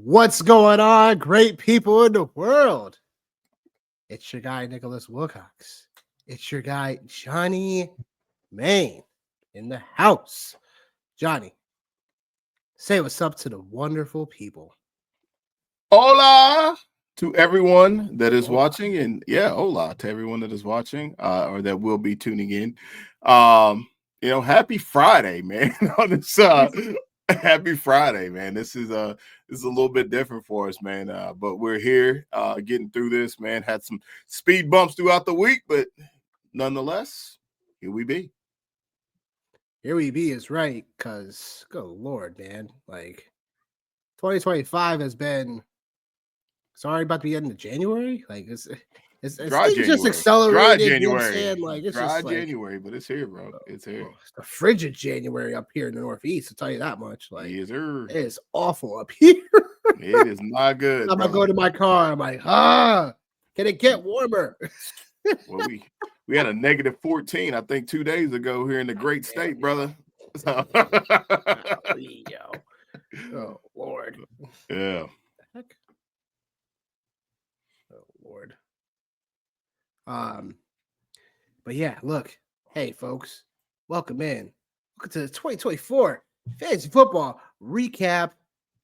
What's going on, great people in the world? It's your guy, Nicholas Wilcox. It's your guy, Johnny Main, in the house. Johnny, say what's up to the wonderful people. Hola to everyone that is watching, and hola to everyone that is watching or that will be tuning in. Happy Friday, man. On this happy Friday, man. This is a little bit different for us, man. But we're here getting through this, man. Had some speed bumps throughout the week, but nonetheless, here we be. Here we be is right, because good Lord, man. Like 2025 has been sorry about the end of January. Like it's Dry things just January. accelerated. Dry You know what I'm January. saying? Like it's Dry just like January, but it's here, bro. It's here. it's a frigid January up here in the Northeast. I'll tell you that much. Like Yes, sir. it is awful up here. It is not good. I'm gonna go to my car. I'm like, can it get warmer? Well, we had a negative 14, I think, 2 days ago here in the great state, brother. So. Oh Lord. Yeah. Heck? Oh Lord. But yeah, look, hey folks, welcome in. Welcome to the 2024 Fantasy Football Recap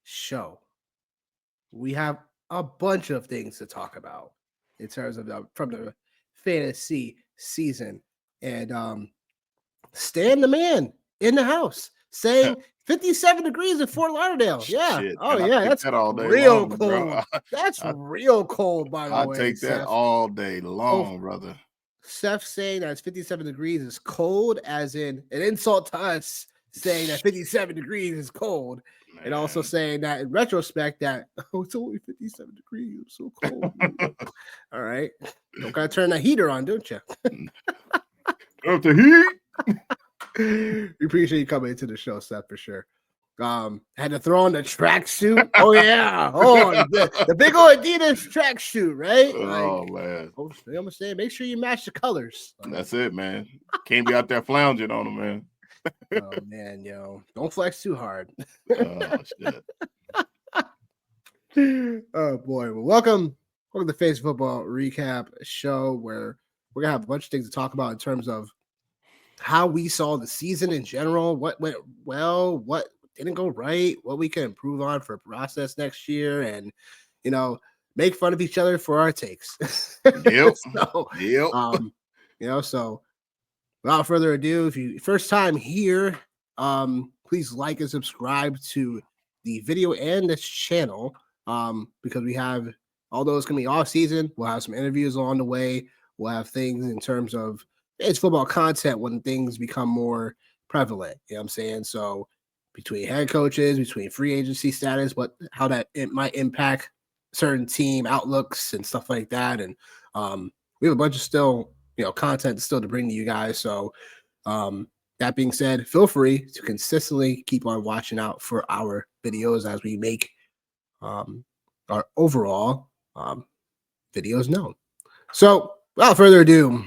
Show. We have a bunch of things to talk about in terms of from the fantasy season. And Stan the man in the house saying 57 degrees in Fort Lauderdale. Yeah. Shit, oh, man, yeah. That's that all day real long, cold. bro. That's real cold, by the I way. take that Seth. all day long, brother. Seth saying that it's 57 degrees is cold, as in an insult to us saying that 57 degrees is cold. Man. And also saying that in retrospect that, it's only 57 degrees. It's so cold. All right. Don't got to turn that heater on, don't you? Up the heat. We appreciate you coming into the show, Seth, for sure. Had to throw on the tracksuit. Oh yeah. Oh, the big old Adidas tracksuit, right? Oh man. I'm gonna say, make sure you match the colors. That's it, man. Can't be out there flounging on them, man. Oh man, don't flex too hard. Oh shit. Oh boy. Well, welcome to the Fantasy Football Recap Show, where we're gonna have a bunch of things to talk about in terms of how we saw the season in general, what went well, what didn't go right, what we can improve on for process next year, and make fun of each other for our takes. Yep. So without further ado, if you first time here, please like and subscribe to the video and this channel, because we have all those gonna be off season. We'll have some interviews along the way. We'll have things in terms of it's football content when things become more prevalent. You know what I'm saying? So between head coaches, between free agency status, how that it might impact certain team outlooks and stuff like that. And we have a bunch of still, content still to bring to you guys. So that being said, feel free to consistently keep on watching out for our videos as we make our overall videos known. So without further ado,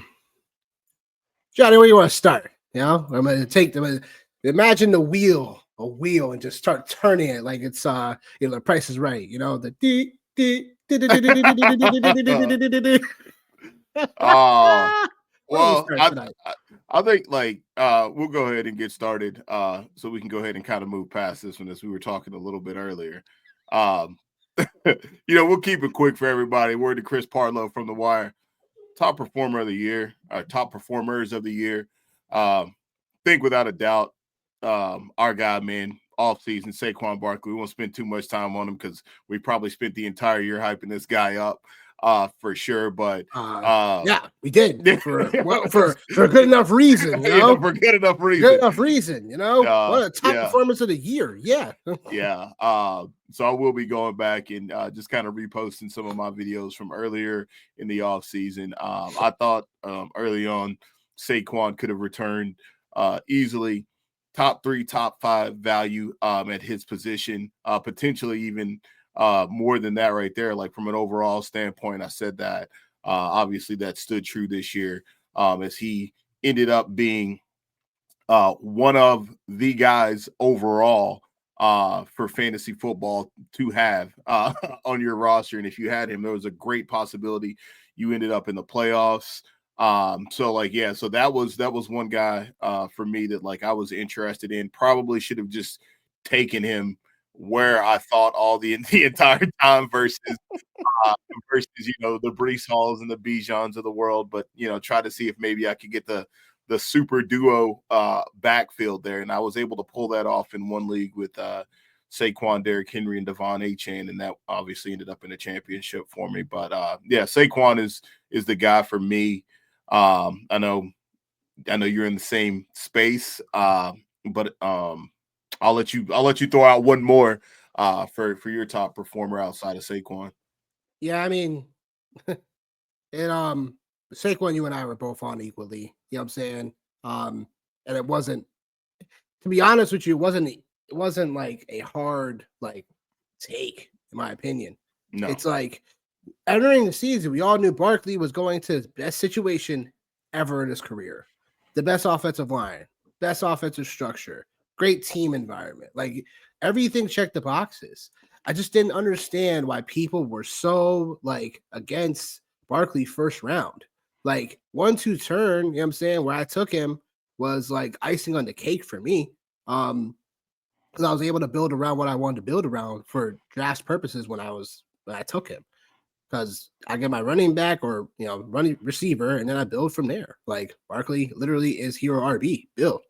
Johnny, where you want to start? I'm going to imagine a wheel, and just start turning it like it's the Price is Right. The well, I think we'll go ahead and get started so we can go ahead and kind of move past this one as we were talking a little bit earlier. We'll keep it quick for everybody. Word to Chris Partlow from The Wire. Top performer of the year, top performers of the year. Think without a doubt, our guy, man, off season, Saquon Barkley. We won't spend too much time on him because we probably spent the entire year hyping this guy up for sure. But yeah, we did for a good enough reason, for good enough reason. Good enough reason, one of the top performers of the year. Yeah. Yeah. So I will be going back and just kind of reposting some of my videos from earlier in the off season. I thought early on Saquon could have returned easily top 3, top 5 value at his position, potentially even more than that right there. Like from an overall standpoint, I said that obviously that stood true this year as he ended up being one of the guys overall for fantasy football to have on your roster. And if you had him, there was a great possibility you ended up in the playoffs. So like, yeah, so that was one guy for me that like I was interested in. Probably should have just taken him where I thought all the entire time versus the Brees Halls and the Bijans of the world, but try to see if maybe I could get the super duo backfield there, and I was able to pull that off in one league with Saquon, Derrick Henry, and Devon Achane, and that obviously ended up in a championship for me. But yeah, Saquon is the guy for me. I know you're in the same space, but I'll let you throw out one more for your top performer outside of Saquon. Yeah, I mean, and Saquon, you and I were both on equally. You know what I'm saying? And it wasn't, to be honest with you, it wasn't like a hard like take, in my opinion. No, It's like entering the season, we all knew Barkley was going to his best situation ever in his career. The best offensive line, best offensive structure, great team environment. Like everything checked the boxes. I just didn't understand why people were so like against Barkley first round. Like 1-2 turn, you know what I'm saying, where I took him was like icing on the cake for me. Because I was able to build around what I wanted to build around for draft purposes when I took him. Because I get my running back or running receiver, and then I build from there. Like Barkley literally is hero RB build.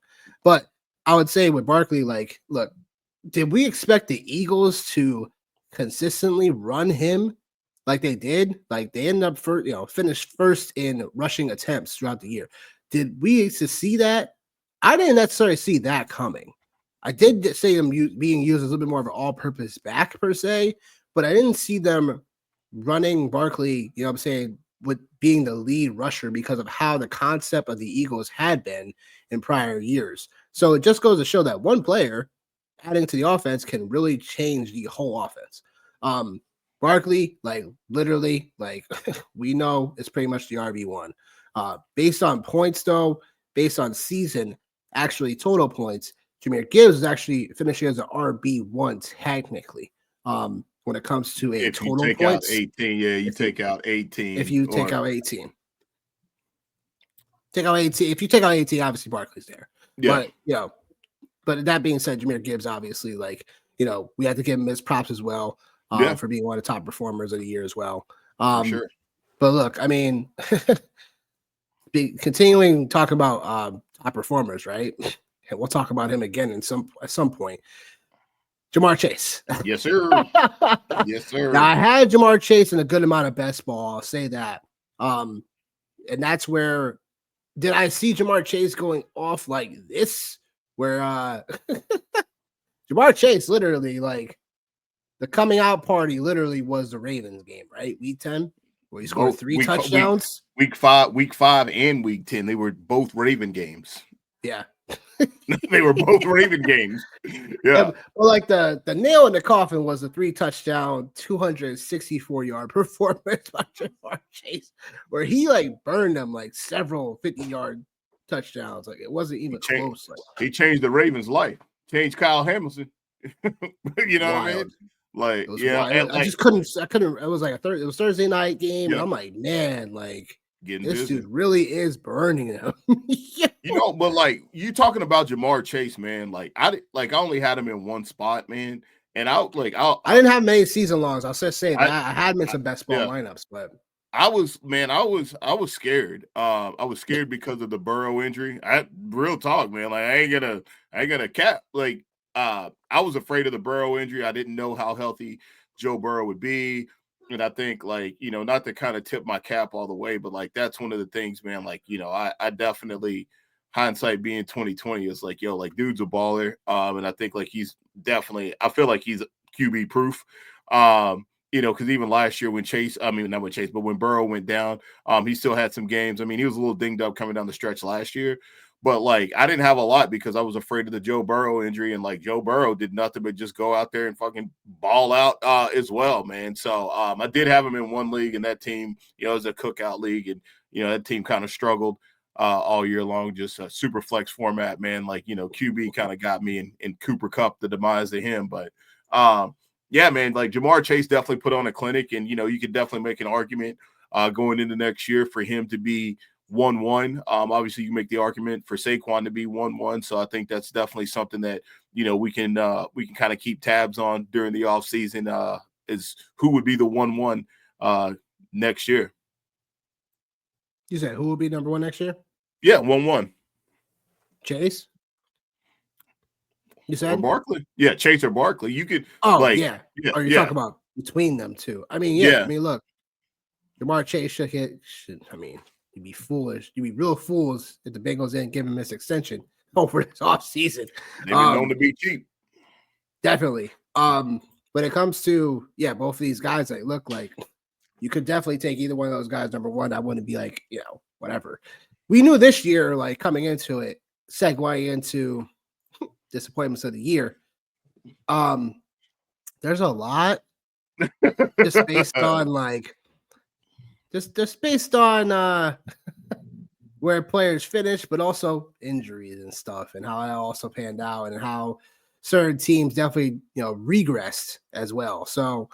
But I would say with Barkley, like, look, did we expect the Eagles to consistently run him like they did? Like they ended up finished first in rushing attempts throughout the year. Did we to see that? I didn't necessarily see that coming. I did say them being used as a little bit more of an all-purpose back per se, but I didn't see them running Barkley, you know what I'm saying, with being the lead rusher because of how the concept of the Eagles had been in prior years. So it just goes to show that one player adding to the offense can really change the whole offense. Barkley, like literally, like we know it's pretty much the RB1. Based on points, though, based on season, actually total points, Jahmyr Gibbs is actually finishing as an RB1 technically. When it comes to a total take points, out 18, yeah, you take out 18. If you take out 18, if you take out 18, obviously Barkley's there. Yeah. But that being said, Jahmyr Gibbs, obviously, like, we have to give him his props as well for being one of the top performers of the year as well. For sure. But look, I mean, continuing talking about top performers, right? And we'll talk about him again at some point. Ja'Marr Chase. Yes, sir. Yes, sir. Now, I had Ja'Marr Chase in a good amount of best ball. I'll say that. And that's where did I see Ja'Marr Chase going off like this? Where Ja'Marr Chase literally, like, the coming out party literally was the Ravens game, right? Week 10, where he scored 3 touchdowns. Week 5 and week 10, they were both Raven games. Yeah. They were both Raven games. Yeah. Well, like the nail in the coffin was a 3-touchdown, 264-yard performance by Ja'Marr Chase, where he like burned them like several 50-yard touchdowns. Like it wasn't even close. Like, he changed the Ravens' life. Changed Kyle Hamilton. You know what I mean? Like, yeah, and, like, I couldn't. It was like it was Thursday night game, and I'm like, man, like this dude really is burning him. But like you talking about Ja'Marr Chase, man. Like I only had him in one spot, man. And I didn't have many season longs. I'll just say that I had him in some best ball lineups, but I was scared. I was scared because of the Burrow injury. Real talk, man. Like I ain't gonna cap. Like I was afraid of the Burrow injury. I didn't know how healthy Joe Burrow would be. And I think, like, not to kind of tip my cap all the way, but like that's one of the things, man. Like, I definitely, hindsight being 2020, is like, yo, like dude's a baller. And I think like he's definitely, I feel like he's QB proof. Because even last year when when Burrow went down, he still had some games. I mean, he was a little dinged up coming down the stretch last year. But, like, I didn't have a lot because I was afraid of the Joe Burrow injury. And, like, Joe Burrow did nothing but just go out there and fucking ball out as well, man. So, I did have him in one league, and that team, it was a cookout league. And, that team kind of struggled. all year long, just a super flex format, man. Like, QB kind of got me in Cooper Cup, the demise of him. But yeah, man, like Jamar Chase definitely put on a clinic, and you could definitely make an argument going into next year for him to be 1-1. Obviously, you make the argument for Saquon to be 1-1. So I think that's definitely something that we can kind of keep tabs on during the offseason, is who would be the 1-1 next year. You said who will be number 1 next year? Yeah, 1-1. Chase? You Or said? Barkley? Yeah, Chase or Barkley. You could yeah. Or you're talking about between them two. I mean, yeah. I mean, look, Jamar Chase should I mean, you'd be foolish. You'd be real fools if the Bengals didn't give him this extension over this offseason. They've been known to be cheap. Definitely. When it comes to both of these guys, they look like you could definitely take either one of those guys number 1. I wouldn't be like, whatever. We knew this year, like coming into it, segueing into disappointments of the year. There's a lot just based on like just based on where players finish, but also injuries and stuff, and how it also panned out, and how certain teams definitely regressed as well. So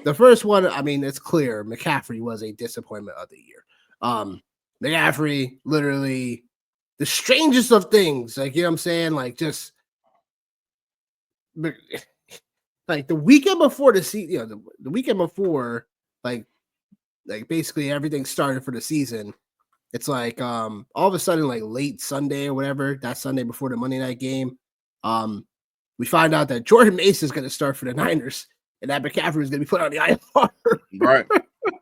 the first one, I mean, it's clear McCaffrey was a disappointment of the year. McCaffrey, literally the strangest of things, like, you know what I'm saying? Like, just like the weekend before the season, the weekend before, like basically everything started for the season. It's like all of a sudden, like late Sunday or whatever, that Sunday before the Monday night game, we find out that Jordan Mason is going to start for the Niners, and that McCaffrey is going to be put on the IR.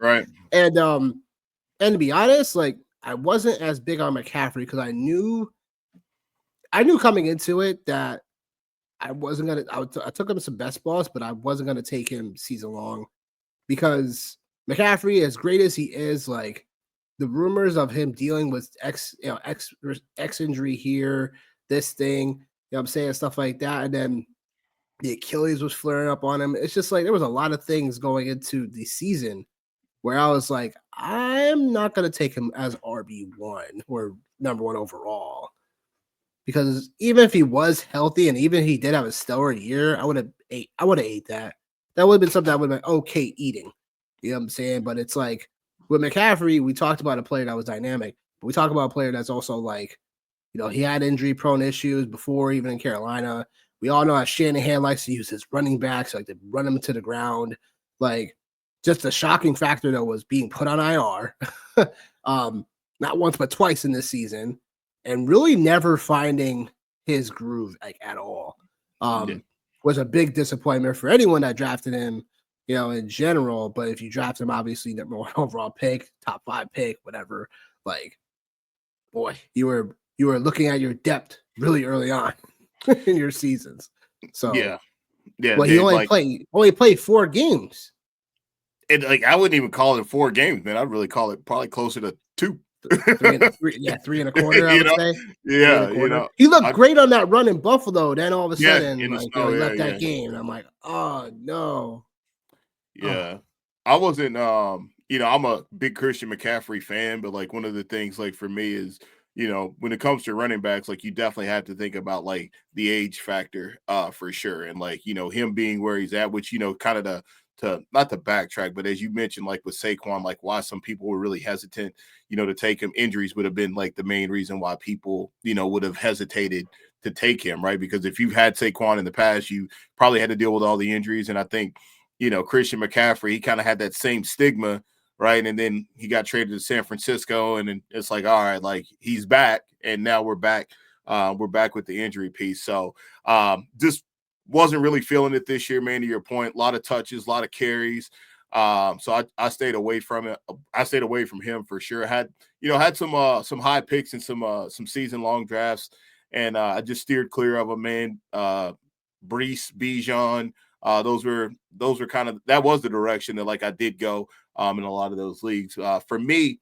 Right. And to be honest, like, I wasn't as big on McCaffrey because I knew coming into it that I wasn't gonna. I took him some best balls, but I wasn't gonna take him season long because McCaffrey, as great as he is, like the rumors of him dealing with X injury here, this thing, I'm saying, stuff like that, and then the Achilles was flaring up on him. It's just like there was a lot of things going into the season where I was like, I'm not gonna take him as RB1 or number 1 overall. Because even if he was healthy and even if he did have a stellar year, I would have ate that. That would have been something I would have been okay eating. You know what I'm saying? But it's like with McCaffrey, we talked about a player that was dynamic. But we talk about a player that's also like, he had injury prone issues before, even in Carolina. We all know how Shanahan likes to use his running backs, like to run them to the ground. Like, just the shocking factor that was being put on IR, not once but twice in this season, and really never finding his groove like at all. Was a big disappointment for anyone that drafted him, in general. But if you draft him, obviously number 1 overall pick, top 5 pick, whatever, like, boy, you were looking at your depth really early on in your seasons. So yeah. Well, he only played 4 games. And like, I wouldn't even call it 4 games, man. I'd really call it probably closer to 2. 3 and a quarter, I would say. Yeah, he looked great on that run in Buffalo. Then all of a sudden, he left that game, and I'm like, oh no. Yeah, I wasn't. I'm a big Christian McCaffrey fan, but like one of the things, like for me, is when it comes to running backs, like you definitely have to think about like the age factor, for sure, and like him being where he's at, which kind of to not to backtrack, but as you mentioned, like with Saquon, like why some people were really hesitant, to take him. Injuries would have been like the main reason why people, would have hesitated to take him, right? Because if you've had Saquon in the past, you probably had to deal with all the injuries. And I think, Christian McCaffrey, he kind of had that same stigma, right? And then he got traded to San Francisco, and then it's like, all right, like he's back, and now we're back. We're back with the injury piece. So just wasn't really feeling it this year, man. To your point, a lot of touches, a lot of carries. So I stayed away from it. I stayed away from him for sure. Had some high picks and some season long drafts, and I just steered clear of them, man. Breece, Bijan, those were kind of, that was the direction that like I did go in a lot of those leagues. For me,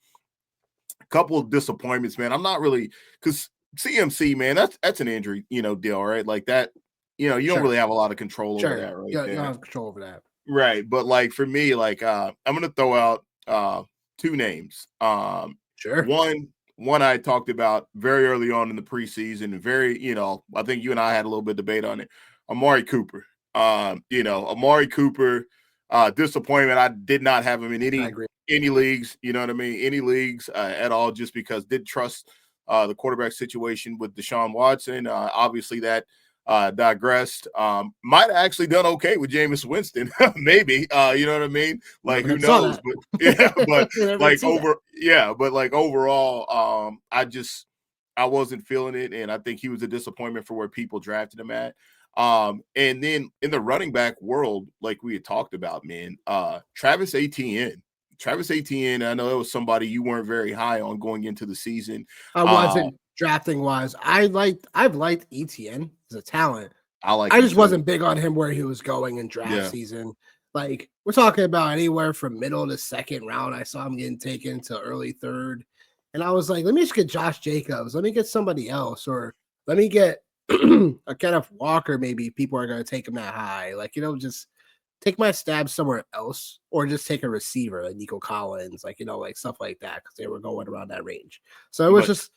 a couple of disappointments, man. I'm not really, because CMC, man, that's an injury, deal, right? Like that, you don't really have a lot of control over that, right? You don't have control over that. Right. But like for me, like I'm gonna throw out 2 names. Sure. One, one I talked about very early on in the preseason, and very, I think you and I had a little bit of debate on it. Amari Cooper. Amari Cooper, disappointment. I did not have him in any leagues, you know what I mean? Any leagues at all, just because didn't trust the quarterback situation with Deshaun Watson. Obviously that digressed. Might have actually done okay with Jameis Winston, maybe. You know what I mean? Like, who knows? But yeah, but like overall, I wasn't feeling it, and I think he was a disappointment for where people drafted him at. And then in the running back world, like we had talked about, man, Travis Etienne. Travis Etienne, I know it was somebody you weren't very high on going into the season. I wasn't drafting wise. I've liked Etienne as a talent. I just wasn't big on him where he was going in draft season. Like, we're talking about anywhere from middle to second round. I saw him getting taken to early third. And I was like, let me just get Josh Jacobs. Let me get somebody else. Or let me get a Kenneth Walker. Maybe people are going to take him that high. Like, just take my stab somewhere else, or just take a receiver like Nico Collins, like stuff like that, because they were going around that range. So it was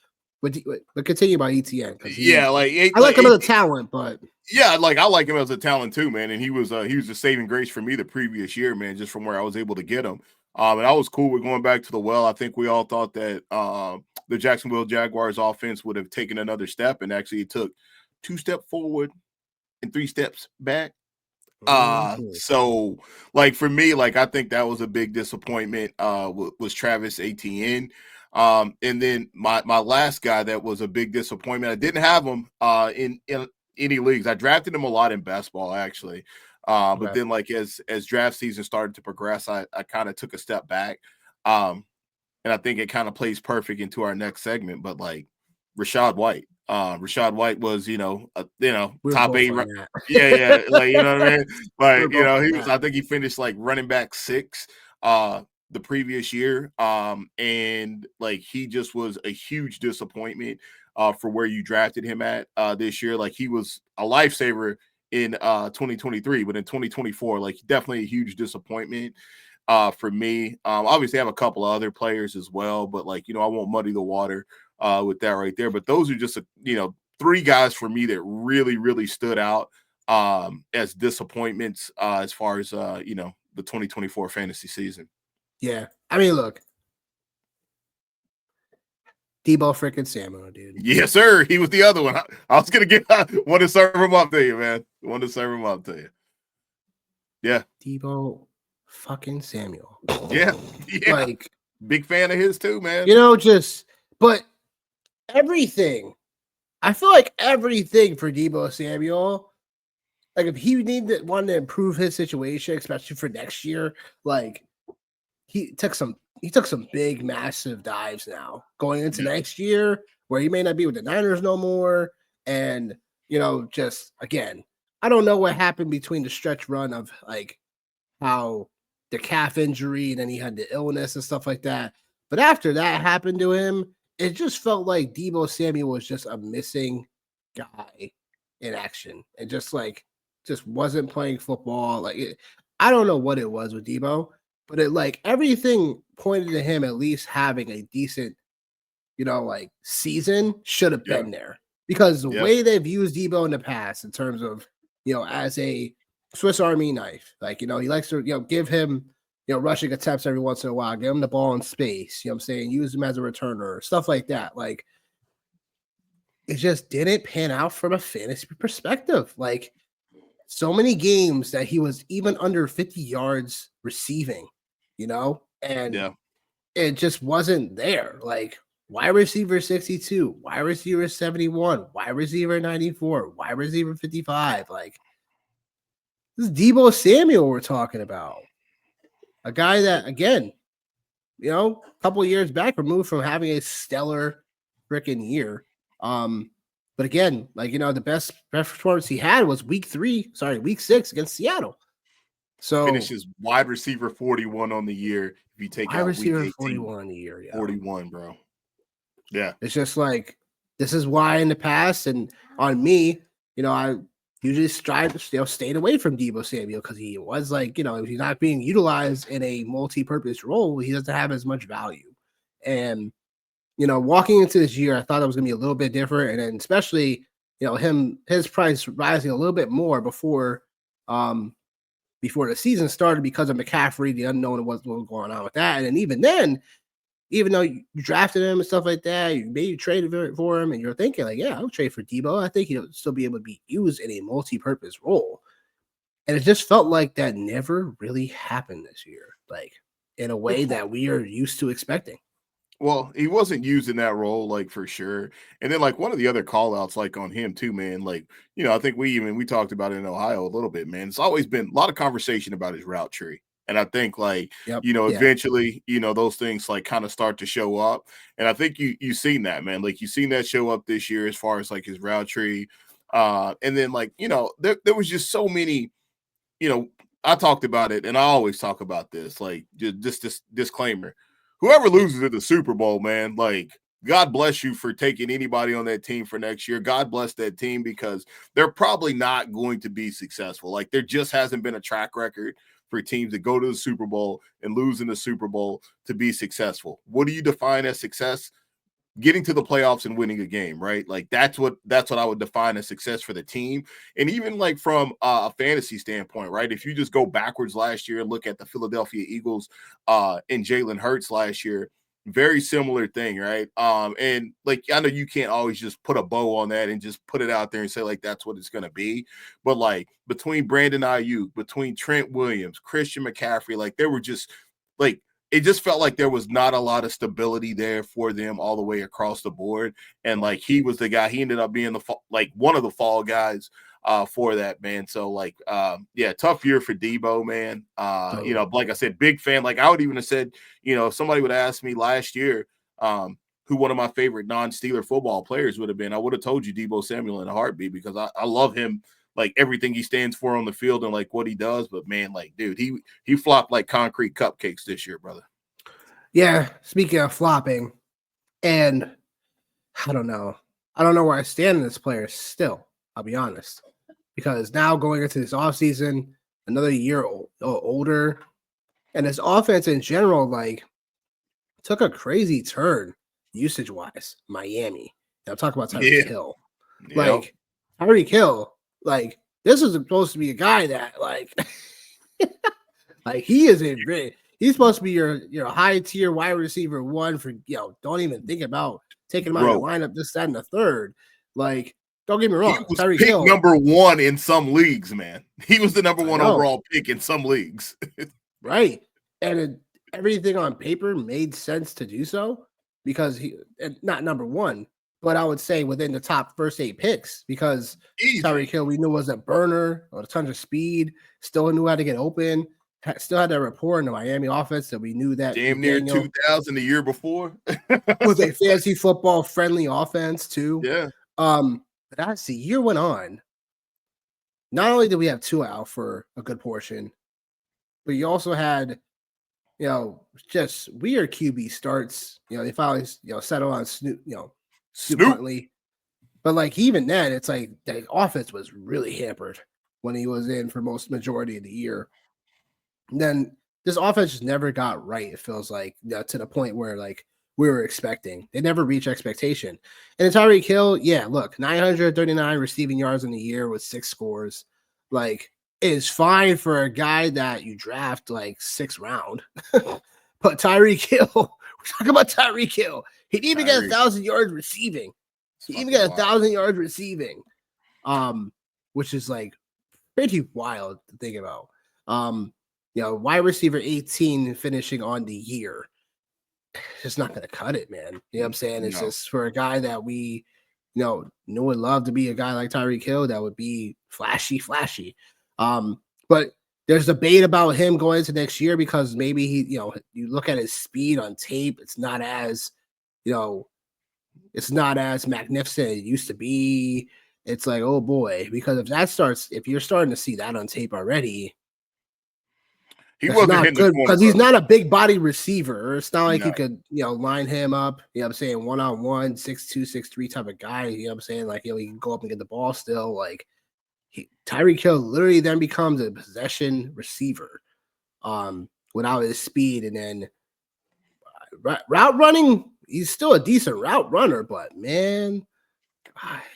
but continue by ETN. I like him as a talent, but I like him as a talent too, man. And he was a saving grace for me the previous year, man, just from where I was able to get him. And I was cool with going back to the well. I think we all thought that the Jacksonville Jaguars offense would have taken another step, and actually it took 2 steps forward and 3 steps back. So like for me, like I think that was a big disappointment was Travis Etienne. And then my last guy that was a big disappointment, I didn't have him in any leagues. I drafted him a lot in best ball actually. But then like as draft season started to progress, I kind of took a step back. And I think it kind of plays perfect into our next segment, but like Rachaad White. Rachaad White was, top 8. Like, you know what I mean? Like, he was, I think he finished like running back 6 the previous year. And like, he just was a huge disappointment for where you drafted him at this year. Like, he was a lifesaver in 2023, but in 2024, like definitely a huge disappointment for me. Obviously I have a couple of other players as well, but like, I won't muddy the water with that right there. But those are just, 3 guys for me that really, really stood out as disappointments as far as, the 2024 fantasy season. Yeah. I mean, look, Deebo freaking Samuel, dude. Yes, sir. He was the other one. I was going to want to serve him up to you, man. Yeah. Deebo fucking Samuel. Yeah. Like, big fan of his too, man. But everything. I feel like everything for Deebo Samuel, like if he wanted to improve his situation, especially for next year, like he took some big, massive dives now going into next year where he may not be with the Niners no more. And, just again, I don't know what happened between the stretch run of like how the calf injury and then he had the illness and stuff like that. But after that happened to him, it just felt like Deebo Samuel was just a missing guy in action and just wasn't playing football. Like I don't know what it was with Deebo, but it like everything pointed to him at least having a decent, season should have been there, because the way they've used Deebo in the past in terms of, as a Swiss Army knife, like, he likes to, give him, rushing attempts every once in a while, give him the ball in space, I'm saying, use him as a returner, stuff like that. Like, it just didn't pan out from a fantasy perspective. Like, so many games that he was even under 50 yards receiving, and it just wasn't there. Like, wide receiver 62, wide receiver 71, wide receiver 94, wide receiver 55. Like, this is Deebo Samuel we're talking about. A guy that, again, a couple of years back removed from having a stellar freaking year. But again, like, the best performance he had was week 6 against Seattle. So finishes wide receiver 41 on the year. If you take wide out receiver week 18, 41 on the year, 41, bro. Yeah. It's just like, this is why in the past and on me, I usually strive to stayed away from Deebo Samuel, because he was like, if he's not being utilized in a multi-purpose role, he doesn't have as much value. And walking into this year, I thought it was going to be a little bit different. And then especially, his price rising a little bit more before the season started because of McCaffrey, the unknown of what was going on with that. And then even then, even though you drafted him and stuff like that, you traded for him, and you're thinking like, yeah, I'll trade for Debo. I think he'll still be able to be used in a multi-purpose role. And it just felt like that never really happened this year, like in a way that we are used to expecting. Well, he wasn't used in that role, like for sure. And then, like one of the other call outs, like on him too, man. Like, I think we talked about it in Ohio a little bit, man. It's always been a lot of conversation about his route tree. And I think like, Yep. eventually, those things like kind of start to show up. And I think you've seen that, man. Like you've seen that show up this year as far as like his route tree. And then like, there was just so many, I talked about it and I always talk about this, like just this disclaimer. Whoever loses at the Super Bowl, man, like God bless you for taking anybody on that team for next year. God bless that team because they're probably not going to be successful. Like there just hasn't been a track record for teams that go to the Super Bowl and lose in the Super Bowl to be successful. What do you define as success? Getting to the playoffs and winning a game, right? Like that's what I would define as success for the team. And even like from a fantasy standpoint, right? If you just go backwards last year and look at the Philadelphia Eagles and Jalen Hurts last year, very similar thing, right? And like I know you can't always just put a bow on that and just put it out there and say like that's what it's gonna be. But like between Brandon Ayuk, between Trent Williams, Christian McCaffrey, like they were just like it just felt like there was not a lot of stability there for them all the way across the board. And like he was the guy, he ended up being one of the fall guys for that, man. So like yeah, tough year for Debo, man. Like I said, big fan. Like I would even have said, if somebody would ask me last year who one of my favorite non-Steeler football players would have been, I would have told you Debo Samuel in a heartbeat because I love him, like everything he stands for on the field and like what he does. But man, like, dude, he flopped like concrete cupcakes this year, brother. Yeah. Speaking of flopping, and I don't know where I stand in this player still, I'll be honest, because now going into this offseason, another year older, and his offense in general, like, took a crazy turn usage wise. Miami. Now talk about Tyreek Hill. Like Tyreek Hill, like this is supposed to be a guy that like like he's supposed to be your high tier wide receiver one for don't even think about taking him out of the lineup, this, that, and the third. Like, don't get me wrong, Tyreek Hill number one in some leagues, man. He was the number one overall pick in some leagues. Right. And everything on paper made sense to do so because he not number one, but I would say within the top first 8 picks because Tyreek Hill we knew was a burner, a ton of speed, still knew how to get open, still had that rapport in the Miami offense that we knew that damn near 2000 the year before was a fantasy football friendly offense too. Yeah. But as the year went on, not only did we have Tua out for a good portion, but you also had just weird QB starts. They finally settle on Snoop Huntley. But like even then, it's like the offense was really hampered when he was in for majority of the year. And then this offense just never got right. It feels like to the point where like we were expecting. They never reached expectation. And Tyreek Hill, yeah, look, 939 receiving yards in the year with 6 scores. Like is fine for a guy that you draft like 6th round. But Tyreek Hill, we're talking about Tyreek Hill. He didn't even get 1,000 yards receiving. He even got 1,000 yards receiving. Which is like pretty wild to think about. Wide receiver 18 finishing on the year. It's not going to cut it, man. You know what I'm saying? It's just for a guy that we, would love to be a guy like Tyreek Hill that would be flashy. But there's debate about him going into next year because maybe he, you look at his speed on tape. It's not as, it's not as magnificent as it used to be. It's like, oh boy, because if you're starting to see that on tape already, he wasn't not good because he's not a big body receiver. It's not like you could, line him up, what I'm saying, 1-on-1, 6'2", 6'3" type of guy. You know what I'm saying? Like, he can go up and get the ball still. Like, Tyreek Hill literally then becomes a possession receiver without his speed. And then route running, he's still a decent route runner, but man,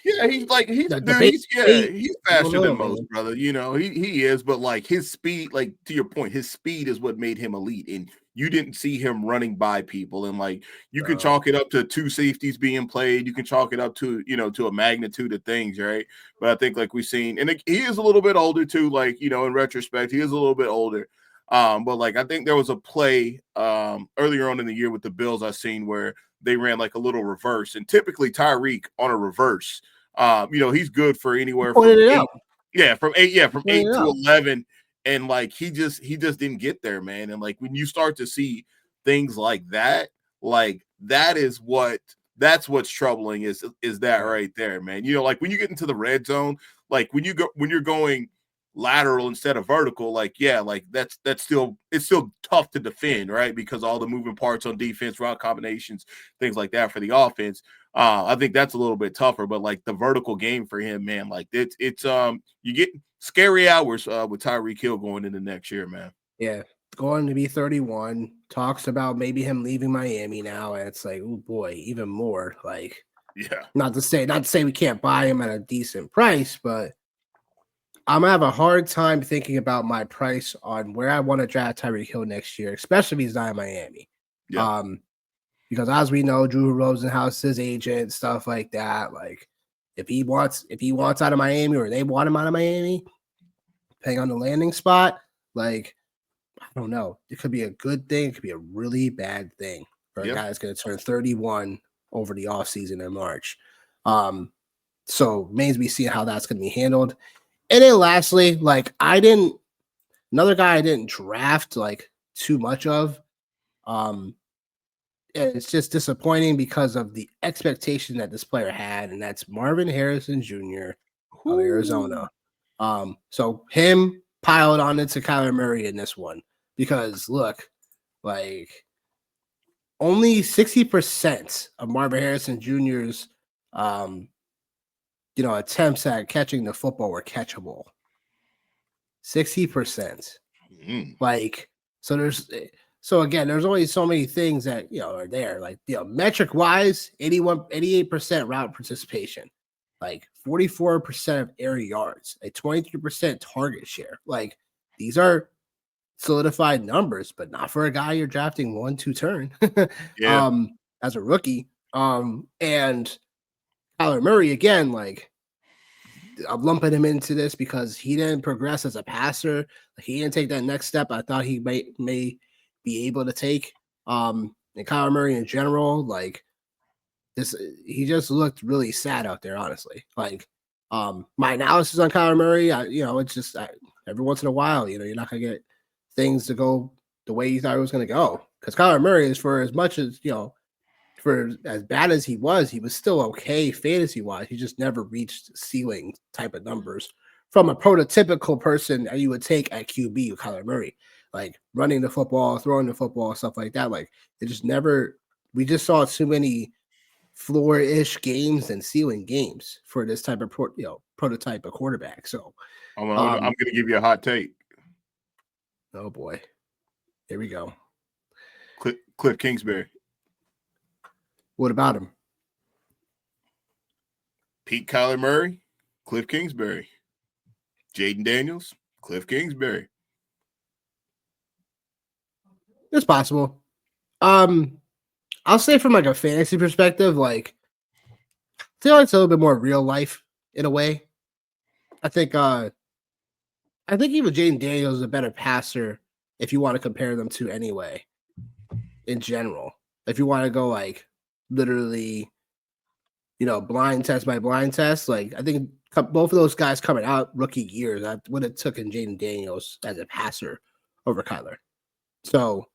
Yeah, he's like he's the dude, fake he's I don't faster know, than most, man. brother. You know, he is, but like his speed, like to your point, his speed is what made him elite. And you didn't see him running by people. And like you can No. chalk it up to two safeties being played, you can chalk it up to to a magnitude of things, right? But I think like we've seen, and he is a little bit older too, like in retrospect, he is a little bit older. But like I think there was a play earlier on in the year with the Bills I seen where they ran like a little reverse, and typically Tyreek on a reverse. He's good for He anywhere pointed from it eight, out. from He pointed eight it to out. 11, and like he just didn't get there, man. And like when you start to see things like that is that's what's troubling is that Yeah. right there, man. Like when you get into the red zone, like when you're going lateral instead of vertical, like like that's still it's still tough to defend, right? Because all the moving parts on defense, route combinations, things like that for the offense. I think that's a little bit tougher, but like the vertical game for him, man, like it's you get scary hours with Tyreek Hill going into next year, man. Yeah. Going to be 31. Talks about maybe him leaving Miami now. And it's like, oh boy, even more. Like, Yeah. not to say we can't buy him at a decent price, but I'm gonna have a hard time thinking about my price on where I want to draft Tyreek Hill next year, especially if he's not in Miami. Yeah. Um, because as we know, Drew Rosenhaus, his agent, stuff like that. Like, if he wants out of Miami or they want him out of Miami, depending on the landing spot, like I don't know. It could be a good thing, it could be a really bad thing for a Yeah. guy that's gonna turn 31 over the offseason in March. So remains to be seen how that's gonna be handled. And then lastly, like another guy I didn't draft like too much of. It's just disappointing because of the expectation that this player had, and that's Marvin Harrison Jr. of Ooh. Arizona. So him piled on into Kyler Murray in this one because look, like only 60% of Marvin Harrison Jr.'s attempts at catching the football were catchable. 60%. Mm. Like, so again, there's only so many things that are there. Like, metric wise, 88% route participation, like 44% of air yards, a 23% target share. Like, these are solidified numbers, but not for a guy you're drafting 1-2 turn Yeah. as a rookie. And Kyler Murray, again, like I'm lumping him into this because he didn't progress as a passer. He didn't take that next step I thought he may be able to take. And Kyler Murray in general, like this, he just looked really sad out there, honestly. Like, my analysis on Kyler Murray, it's just every once in a while, you're not gonna get things to go the way you thought it was gonna go. Because Kyler Murray is for as much as for as bad as he was still okay fantasy wise. He just never reached ceiling type of numbers from a prototypical person that you would take at QB with Kyler Murray, like running the football, throwing the football, stuff like that. Like it just never. We just saw too many floor-ish games and ceiling games for this type of prototype of quarterback. So, I'm gonna give you a hot take. oh boy, here we go. Cliff Kingsbury. What about him? Pete Kyler Murray, Cliff Kingsbury. Jaden Daniels, Cliff Kingsbury. It's possible. I'll say from like a fantasy perspective, like I feel like it's a little bit more real life in a way. I think even Jaden Daniels is a better passer if you want to compare them to anyway. In general, if you want to go like literally, blind test by blind test, like I think both of those guys coming out rookie years, that would have taken Jaden Daniels as a passer over Kyler. So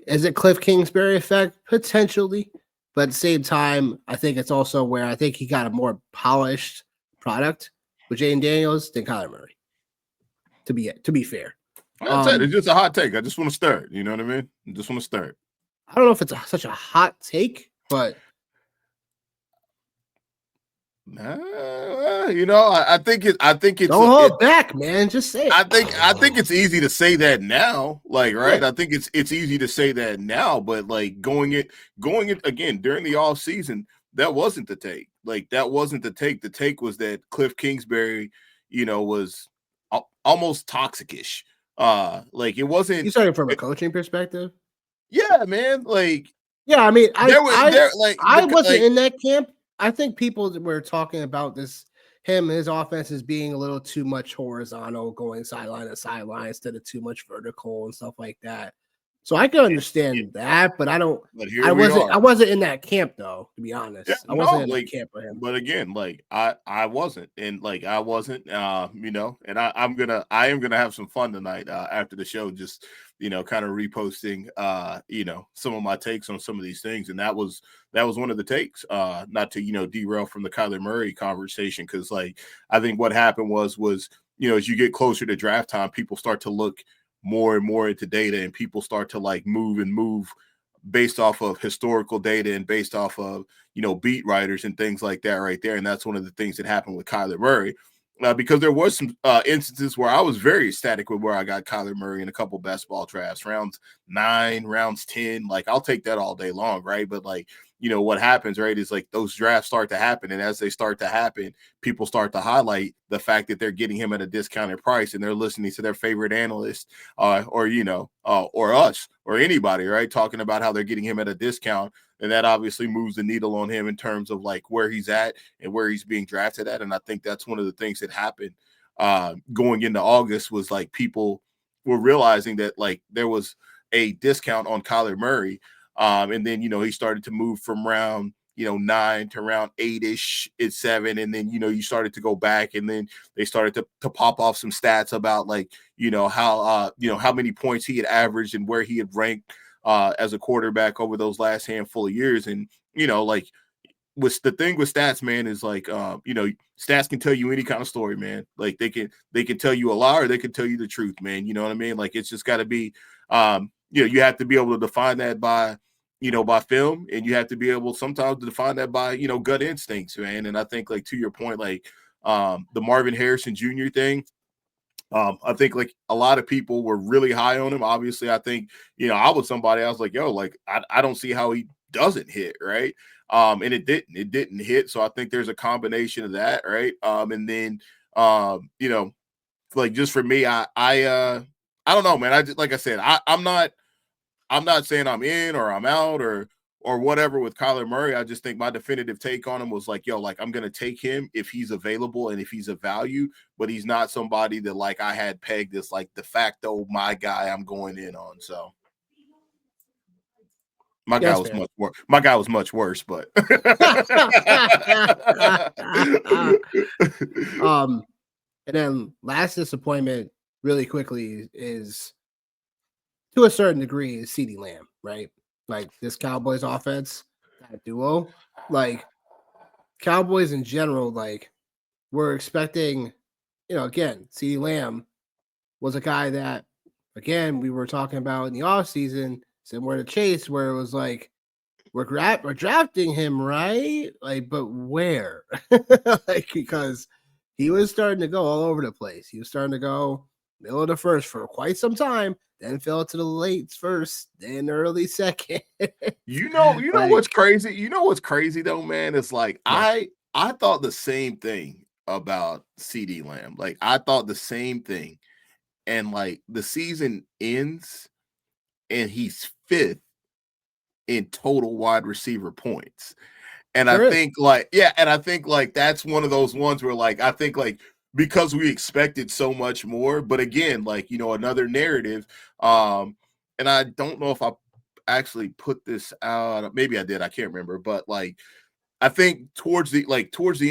is it Cliff Kingsbury effect? Potentially. But at the same time, I think it's also where I think he got a more polished product with Jaden Daniels than Kyler Murray. To be fair. That's it. It's just a hot take. I just want to start. You know what I mean? I just want to start. I don't know if it's such a hot take, but I think it's Don't hold back, man. Just say it. I think it's easy to say that now, like, right? Yeah. I think it's easy to say that now, but like going it again during the off season, that wasn't the take. Like that wasn't the take. The take was that Cliff Kingsbury, was almost toxicish. Like it wasn't. You started from a coaching perspective. Yeah, man. Like Yeah, I mean, there like I wasn't like in that camp. I think people were talking about his offenses being a little too much horizontal, going sideline to sideline instead of too much vertical and stuff like that. So I can understand that, but but here we are. I wasn't in that camp though, to be honest. Yeah, I wasn't in like, that camp for him. but again, like I wasn't, and like I wasn't, and I am gonna have some fun tonight after the show, just kind of reposting, some of my takes on some of these things, and that was one of the takes, not to derail from the Kyler Murray conversation, because like I think what happened was as you get closer to draft time, people start to look more and more into data, and people start to like move based off of historical data and based off of beat writers and things like that right there. And that's one of the things that happened with Kyler Murray, because there was some instances where I was very ecstatic with where I got Kyler Murray in a couple best ball drafts, rounds 9, rounds 10. Like I'll take that all day long, right? But like what happens, right, is like those drafts start to happen, and as they start to happen, people start to highlight the fact that they're getting him at a discounted price, and they're listening to their favorite analyst, or us or anybody, right, talking about how they're getting him at a discount, and that obviously moves the needle on him in terms of like where he's at and where he's being drafted at. And I think that's one of the things that happened going into August, was like people were realizing that like there was a discount on Kyler Murray. And then, he started to move from round, 9 to around 8-ish at 7. And then, you started to go back, and then they started to pop off some stats about like, how many points he had averaged and where he had ranked as a quarterback over those last handful of years. And, like with the thing with stats, man, is like, stats can tell you any kind of story, man. Like they can tell you a lie, or they can tell you the truth, man. You know what I mean? Like it's just got to be, you have to be able to define that by film, and you have to be able sometimes to define that by, gut instincts, man. And I think like to your point, like the Marvin Harrison Jr. thing, I think like a lot of people were really high on him. Obviously, I think, I was somebody, I was like, yo, like I don't see how he doesn't hit, right? And it didn't hit. So I think there's a combination of that, right? And then like just for me, I don't know, man. I just, like I said, I'm not saying I'm in or I'm out or whatever with Kyler Murray. I just think my definitive take on him was like, yo, like I'm gonna take him if he's available and if he's a value, but he's not somebody that like I had pegged as like de facto my guy I'm going in on. So my guy was much worse. My guy was much worse, but And then last disappointment, really quickly, is to a certain degree is CeeDee Lamb, right? Like this Cowboys offense, that duo, like Cowboys in general, like we're expecting, again, CeeDee Lamb was a guy that, again, we were talking about in the offseason, similar to Chase, where it was like, we're drafting him, right? Like, but where? Like, because he was starting to go all over the place. He was starting to go middle of the first for quite some time, then fell to the late first, then early second. You know Like, what's crazy? You know what's crazy though, man? It's like yeah, I thought the same thing about CeeDee Lamb. Like I thought the same thing. And like the season ends and he's 5th in total wide receiver points. And I there is. think like, yeah, and I think like that's one of those ones where like I think like because we expected so much more, but again, like another narrative. And I don't know if I actually put this out. Maybe I did, I can't remember, but like I think towards the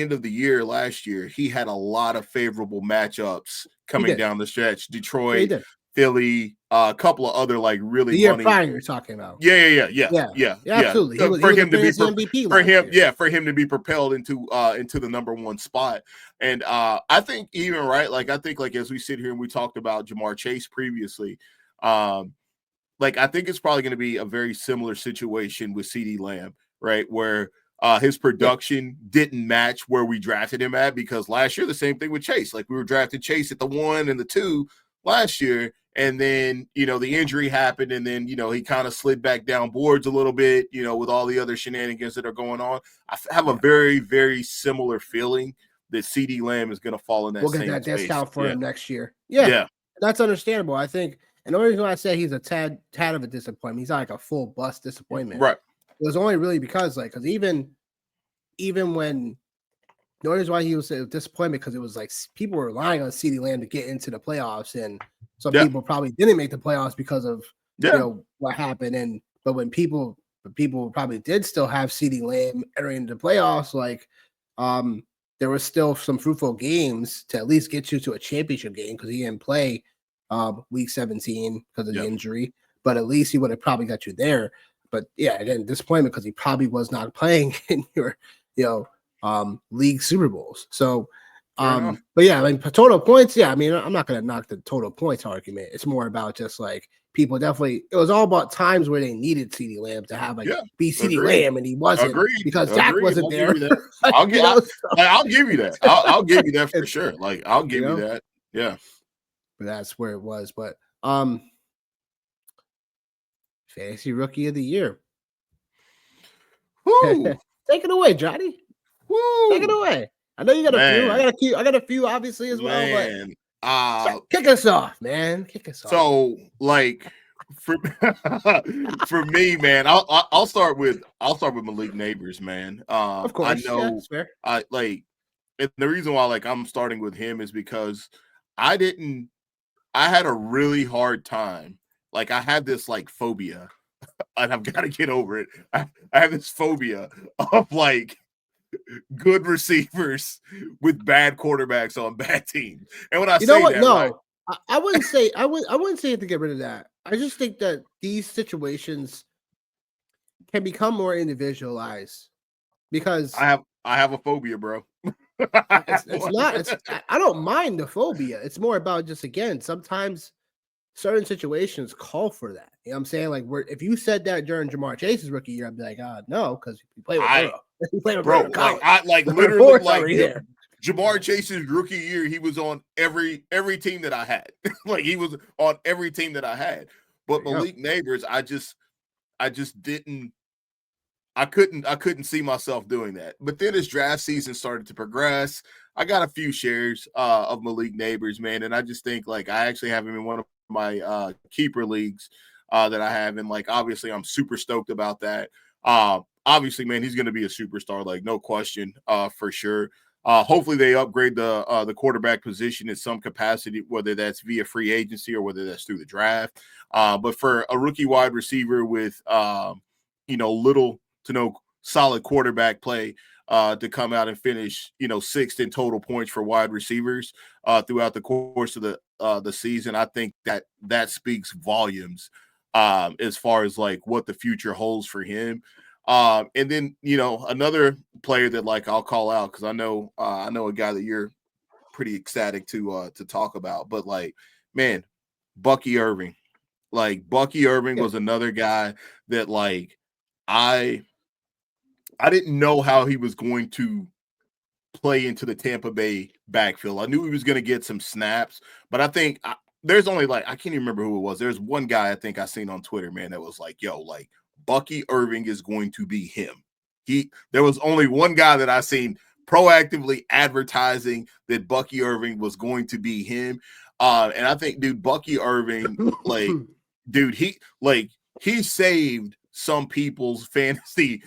end of the year last year, he had a lot of favorable matchups He coming did. down the stretch. Yeah, he Detroit, did. Philly, a couple of other like really The year money. prior, you're talking about. Yeah. Yeah, absolutely. He For was a him to be fantasy MVP for last him, year. yeah, for him to be propelled into the number one spot. And I think even right, like I think like as we sit here and we talked about Jamar Chase previously, like I think it's probably going to be a very similar situation with CeeDee Lamb, right? Where his production didn't match where we drafted him at, because last year the same thing with Chase. Like we were drafting Chase at the 1 and the 2 last year, and then the injury happened, and then he kind of slid back down boards a little bit, with all the other shenanigans that are going on. I have a very, very similar feeling that CeeDee Lamb is going to fall in that. We'll get that discount for him next year. Yeah, that's understandable. I think, and the only reason why I say he's a tad of a disappointment, he's not like a full bust disappointment, right? It was only really because even when the only reason why he was a disappointment, because it was like people were relying on CeeDee Lamb to get into the playoffs, and some people probably didn't make the playoffs because of what happened. But when people probably did still have CeeDee Lamb entering into the playoffs, like there was still some fruitful games to at least get you to a championship game, because he didn't play week 17 because of the injury, but at least he would have probably got you there. But yeah, again, disappointment because he probably was not playing in your league Super Bowls. So but yeah, I mean, total points, I mean, I'm not gonna knock the total points argument. It's more about just like people definitely, it was all about times where they needed CeeDee Lamb to have be CeeDee Lamb, and he wasn't because Dak wasn't there. I'll give you that. I'll give you that for sure. Like I'll give you that. Yeah. But that's where it was. But fantasy rookie of the year. Take it away, Johnny. Take it away. I know you got a few. I got a few, obviously, as well. But kick us off, man. Kick us off. So, like, for me, man, I'll start with Malik Nabers, man. Of course, I know. That's fair. And the reason why I'm starting with him is because I had a really hard time. Like, I had this phobia, and I've got to get over it. I have this phobia of good receivers with bad quarterbacks on bad teams. And when I I wouldn't say I wouldn't say to get rid of that. I just think that these situations can become more individualized, because I have a phobia, bro. I don't mind the phobia. It's more about just, again, sometimes certain situations call for that. You know what I'm saying? Like, if you said that during Jamar Chase's rookie year, I'd be like, no, because you play with Burrow. You play with bro. Literally, Jamar Chase's rookie year, he was on every team that I had. He was on every team that I had. But Malik Nabers, I just didn't. I couldn't see myself doing that. But then as draft season started to progress, I got a few shares of Malik Nabers, man, and I just think I actually have him in one of my keeper leagues that I have, and obviously I'm super stoked about that. Obviously, man, he's going to be a superstar, no question, for sure. Hopefully they upgrade the quarterback position in some capacity, whether that's via free agency or whether that's through the draft. But for a rookie wide receiver with little to no solid quarterback play to come out and finish 6th in total points for wide receivers throughout the course of the season, I think that speaks volumes as far as what the future holds for him. And then another player that I'll call out, because I know a guy that you're pretty ecstatic to talk about, but man, Bucky Irving. Bucky Irving was another guy that I didn't know how he was going to play into the Tampa Bay backfield. I knew he was going to get some snaps, but I think there's only I can't even remember who it was. There's one guy I think I seen on Twitter, man, that was Bucky Irving is going to be him. There was only one guy that I seen proactively advertising that Bucky Irving was going to be him. And I think, dude, Bucky Irving, he saved some people's fantasy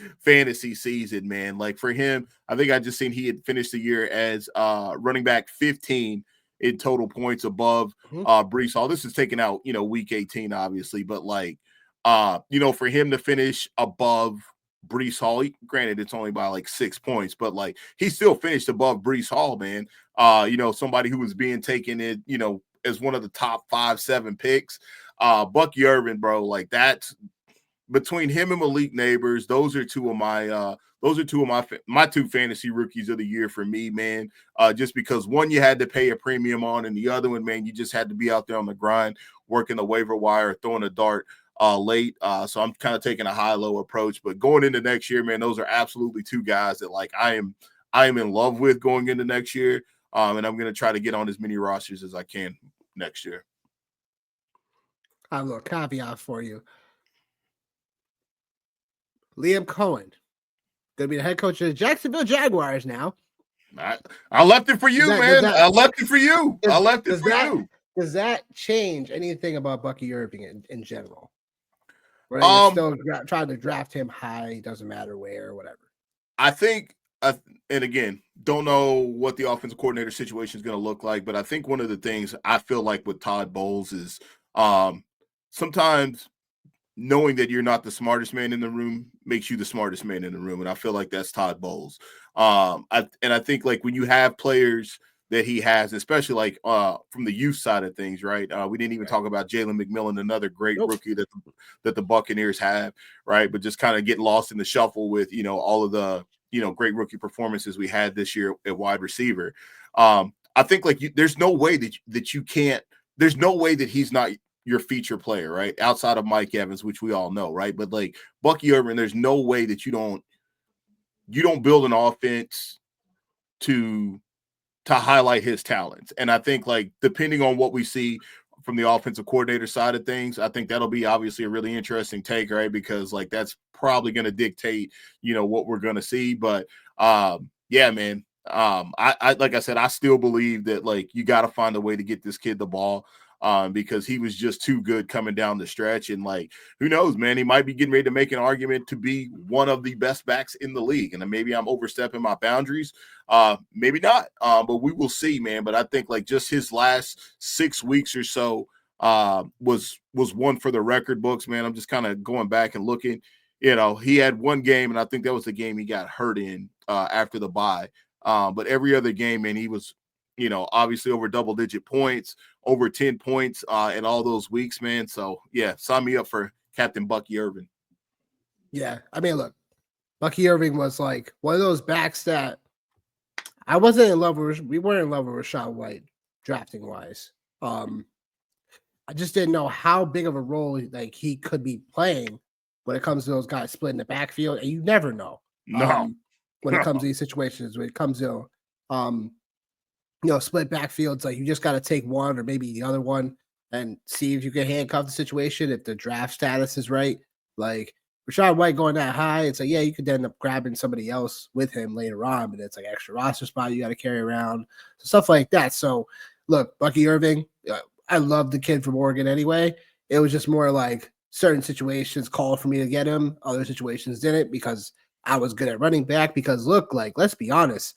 season, man. For him, I think I just seen he had finished the year as running back 15 in total points above Breece Hall. This is taken out, week 18, obviously, but for him to finish above Breece Hall, granted it's only by 6 points, but he still finished above Breece Hall, man. Somebody who was being taken in, as one of the top 5-7 picks. Bucky Irving, bro, that's between him and Malik Nabers, those are two of my two fantasy rookies of the year for me, man. Just because one you had to pay a premium on, and the other one, man, you just had to be out there on the grind, working the waiver wire, throwing a dart late. So I'm kind of taking a high-low approach. But going into next year, man, those are absolutely two guys that like I am in love with going into next year. And I'm going to try to get on as many rosters as I can next year. I have a little caveat for you. Liam Cohen, going to be the head coach of the Jacksonville Jaguars now. I left it for you, man. I left it for you. I left it for you. Does that change anything about Bucky Irving in general? Where you're still trying to draft him high, doesn't matter where or whatever. I think, and again, don't know what the offensive coordinator situation is going to look like, but I think one of the things I feel like with Todd Bowles is sometimes knowing that you're not the smartest man in the room makes you the smartest man in the room. And I feel like that's Todd Bowles. I think like when you have players that he has, especially like from the youth side of things, right? We didn't even talk about Jalen McMillan, another great rookie that the Buccaneers have, right? But just kind of get lost in the shuffle with, all of the, great rookie performances we had this year at wide receiver. I think like there's no way that you can't, there's no way that he's not your feature player, right? Outside of Mike Evans, which we all know, right? But like Bucky Irving, there's no way that you don't build an offense to highlight his talents. And I think like depending on what we see from the offensive coordinator side of things, I think that'll be obviously a really interesting take, right? Because like that's probably going to dictate, what we're going to see. But yeah, man. I like I said, I still believe that like you got to find a way to get this kid the ball. Because he was just too good coming down the stretch. And like, who knows, man, he might be getting ready to make an argument to be one of the best backs in the league. And then maybe I'm overstepping my boundaries. Maybe not, but we will see, man. But I think like just his last 6 weeks or so was one for the record books, man. I'm just kind of going back and looking, he had one game, and I think that was the game he got hurt in after the bye. But every other game, man, he was, obviously over double-digit points, over 10 points in all those weeks, man. So, yeah, sign me up for Captain Bucky Irving. Yeah, I mean, look, Bucky Irving was like one of those backs that I wasn't in love with. We weren't in love with Rachaad White drafting-wise. I just didn't know how big of a role like he could be playing when it comes to those guys splitting the backfield, and you never know. When it comes to these situations, when it comes to split backfields, like you just got to take one or maybe the other one and see if you can handcuff the situation if the draft status is right. Like Rachaad White going that high, it's like, yeah, you could end up grabbing somebody else with him later on, but it's like extra roster spot you got to carry around, so stuff like that. So look, Bucky Irving, I love the kid from Oregon anyway. It was just more like certain situations called for me to get him. Other situations didn't because I was good at running back. Because look, like, let's be honest,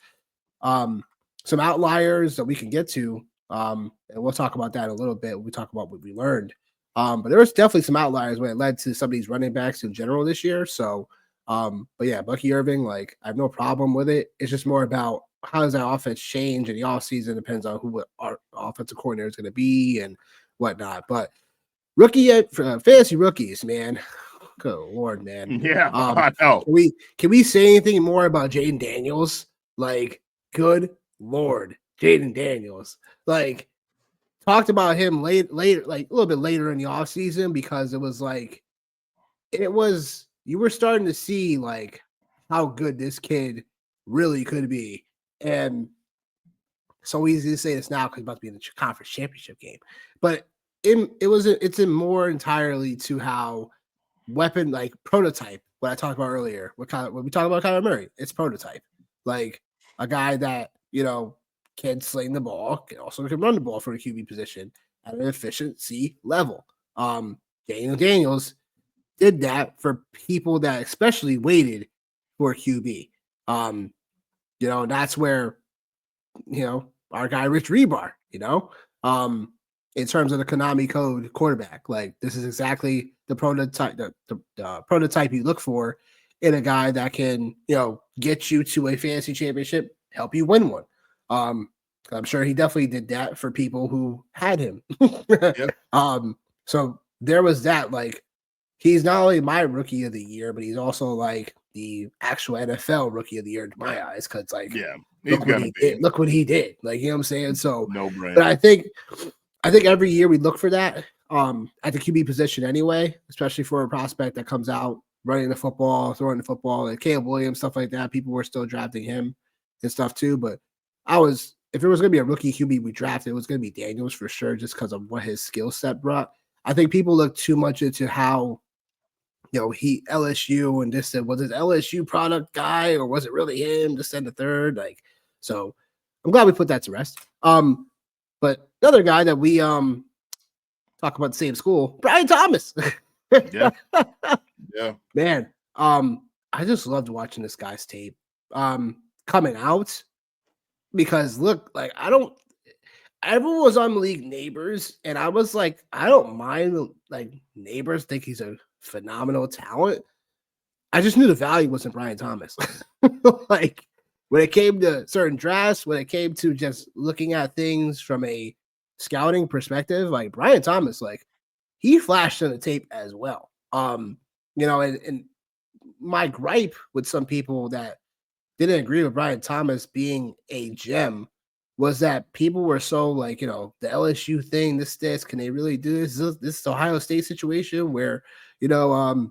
some outliers that we can get to, and we'll talk about that in a little bit when we talk about what we learned. But there was definitely some outliers when it led to some of these running backs in general this year. So, but yeah, Bucky Irving, like, I have no problem with it. It's just more about how does that offense change in the offseason. Depends on who our offensive coordinator is going to be and whatnot. But fantasy rookies, man. Good Lord, man. Yeah, I know. Can we say anything more about Jayden Daniels? Like, good Lord, Jayden Daniels. Like, talked about him later, like a little bit later in the offseason because it was like, you were starting to see like how good this kid really could be. And so easy to say this now because he's about to be in the conference championship game. But it's in more entirely to how weapon, like prototype, what I talked about earlier, when we talk about Kyler Murray, it's prototype. Like a guy that, can sling the ball, can run the ball for a QB position at an efficiency level. Daniel Daniels did that for people that especially waited for QB. That's where, our guy Rich Rebar, in terms of the Konami code quarterback, like this is exactly the prototype, the prototype you look for in a guy that can, get you to a fantasy championship, help you win one. I'm sure he definitely did that for people who had him. Yep. So there was that, like, he's not only my rookie of the year, but he's also like the actual NFL rookie of the year in my eyes. Cause like, yeah, look what he did. Like, you know what I'm saying? So no brainer. But I think every year we look for that. at the QB position anyway, especially for a prospect that comes out running the football, throwing the football, like Caleb Williams, stuff like that. People were still drafting him and stuff too. But if it was going to be a rookie QB we drafted, it was going to be Daniels for sure, just because of what his skill set brought. I think people look too much into how, he LSU and this was it LSU product guy or was it really him? Just and the third, so I'm glad we put that to rest. But another guy that we talk about the same school, Brian Thomas. Yeah. Yeah. Man, I just loved watching this guy's tape coming out because look, like everyone was on League Neighbors, and I was like, I don't mind like Neighbors think he's a phenomenal talent. I just knew the value wasn't Brian Thomas. Like when it came to certain drafts, when it came to just looking at things from a scouting perspective, like Brian Thomas, like he flashed on the tape as well. And my gripe with some people that didn't agree with Brian Thomas being a gem was that people were so like, the LSU thing, this, can they really do this? This is Ohio State situation where, when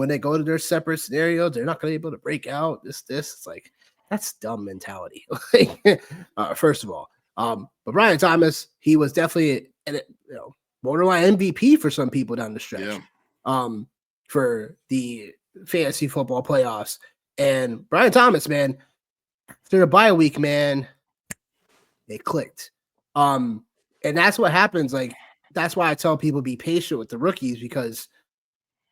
they go to their separate scenarios, they're not going to be able to break out this. It's like, that's dumb mentality. First of all. But Brian Thomas, he was definitely, borderline MVP for some people down the stretch. Yeah. For the fantasy football playoffs. And Brian Thomas, man, after the bye week, man, it clicked. And that's what happens. Like, that's why I tell people be patient with the rookies because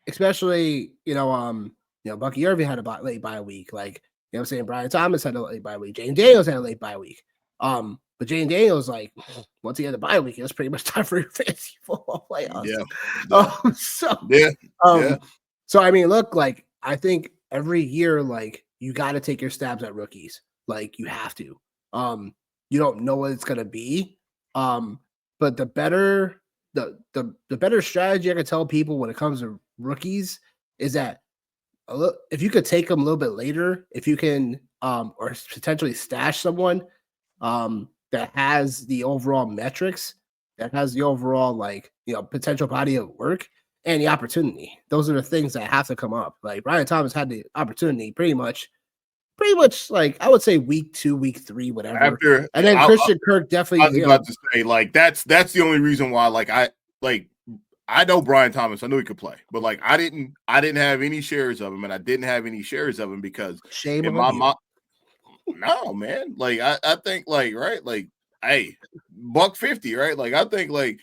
especially, Bucky Irving had a late bye week. Like, I'm saying? Brian Thomas had a late bye week. Jane Daniels had a late bye week. But Jane Daniels, like, once he had the bye week, it was pretty much time for your fantasy football playoffs. Yeah. So I mean, look, like, I think every year, like, you got to take your stabs at rookies. Like, you have to. You don't know what it's gonna be. But the better strategy I can tell people when it comes to rookies is that if you could take them a little bit later, if you can, or potentially stash someone that has the overall metrics, that has the overall potential body of work and the opportunity. Those are the things that have to come up. Like Brian Thomas had the opportunity pretty much like I would say week 2, week 3, whatever. And then Christian Kirk definitely. I was about to say, like, that's the only reason why, I know Brian Thomas. I knew he could play, but like I didn't have any shares of him, and I didn't have any shares of him because shame in my mom. No, man. Like I think right, like, hey, $150, right? Like I think like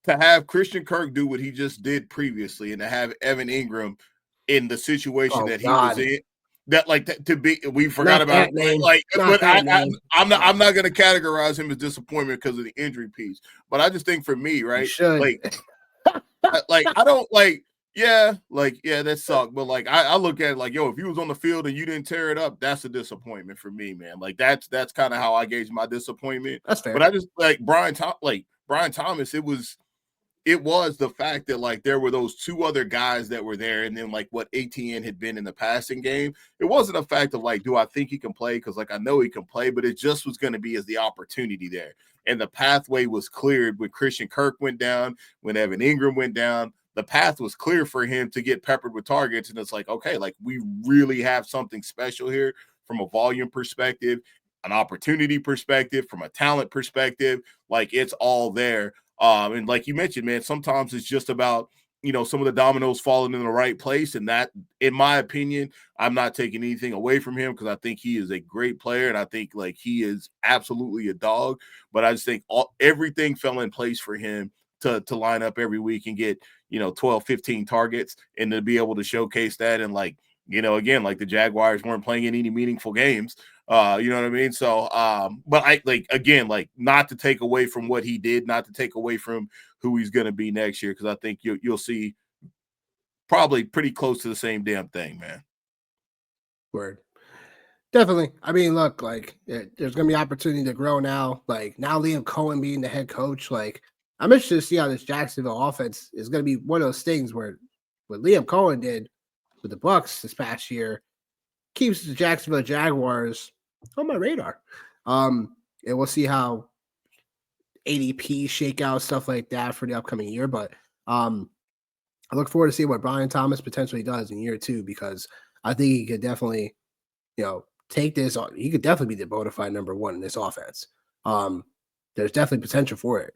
to have Christian Kirk do what he just did previously, and to have Evan Ingram in the situation that he was in. That to be, we forgot about it. But I'm not going to categorize him as disappointment because of the injury piece. But I just think for me, right, I don't that sucked. But like I look at it like, yo, if you was on the field and you didn't tear it up, that's a disappointment for me, man. Like that's kind of how I gauge my disappointment. That's fair. But I just like Brian Thomas. It was the fact that like there were those two other guys that were there, and then like what ATN had been in the passing game. It wasn't a fact of like, do I think he can play? Because like I know he can play, but it just was going to be as the opportunity there. And the pathway was cleared when Christian Kirk went down, when Evan Ingram went down. The path was clear for him to get peppered with targets. And it's like, okay, like we really have something special here from a volume perspective, an opportunity perspective, from a talent perspective. Like it's all there. And like you mentioned, man, sometimes it's just about, some of the dominoes falling in the right place. And that, in my opinion, I'm not taking anything away from him because I think he is a great player. And I think like he is absolutely a dog. But I just think everything fell in place for him to line up every week and get, 12, 15 targets and to be able to showcase that. And like, again, like the Jaguars weren't playing in any meaningful games. You know what I mean? So, but I like not to take away from what he did, not to take away from who he's going to be next year. Cause I think you'll see probably pretty close to the same damn thing, man. Word. Definitely. I mean, look, like there's going to be opportunity to grow now. Like now Liam Cohen being the head coach, like I'm interested to see how this Jacksonville offense is going to be one of those things where what Liam Cohen did with the Bucs this past year keeps the Jacksonville Jaguars on my radar. And we'll see how ADP shakeout, stuff like that for the upcoming year. But I look forward to see what Brian Thomas potentially does in year 2, because I think he could definitely, take this on. He could definitely be the bona fide number 1 in this offense. There's definitely potential for it.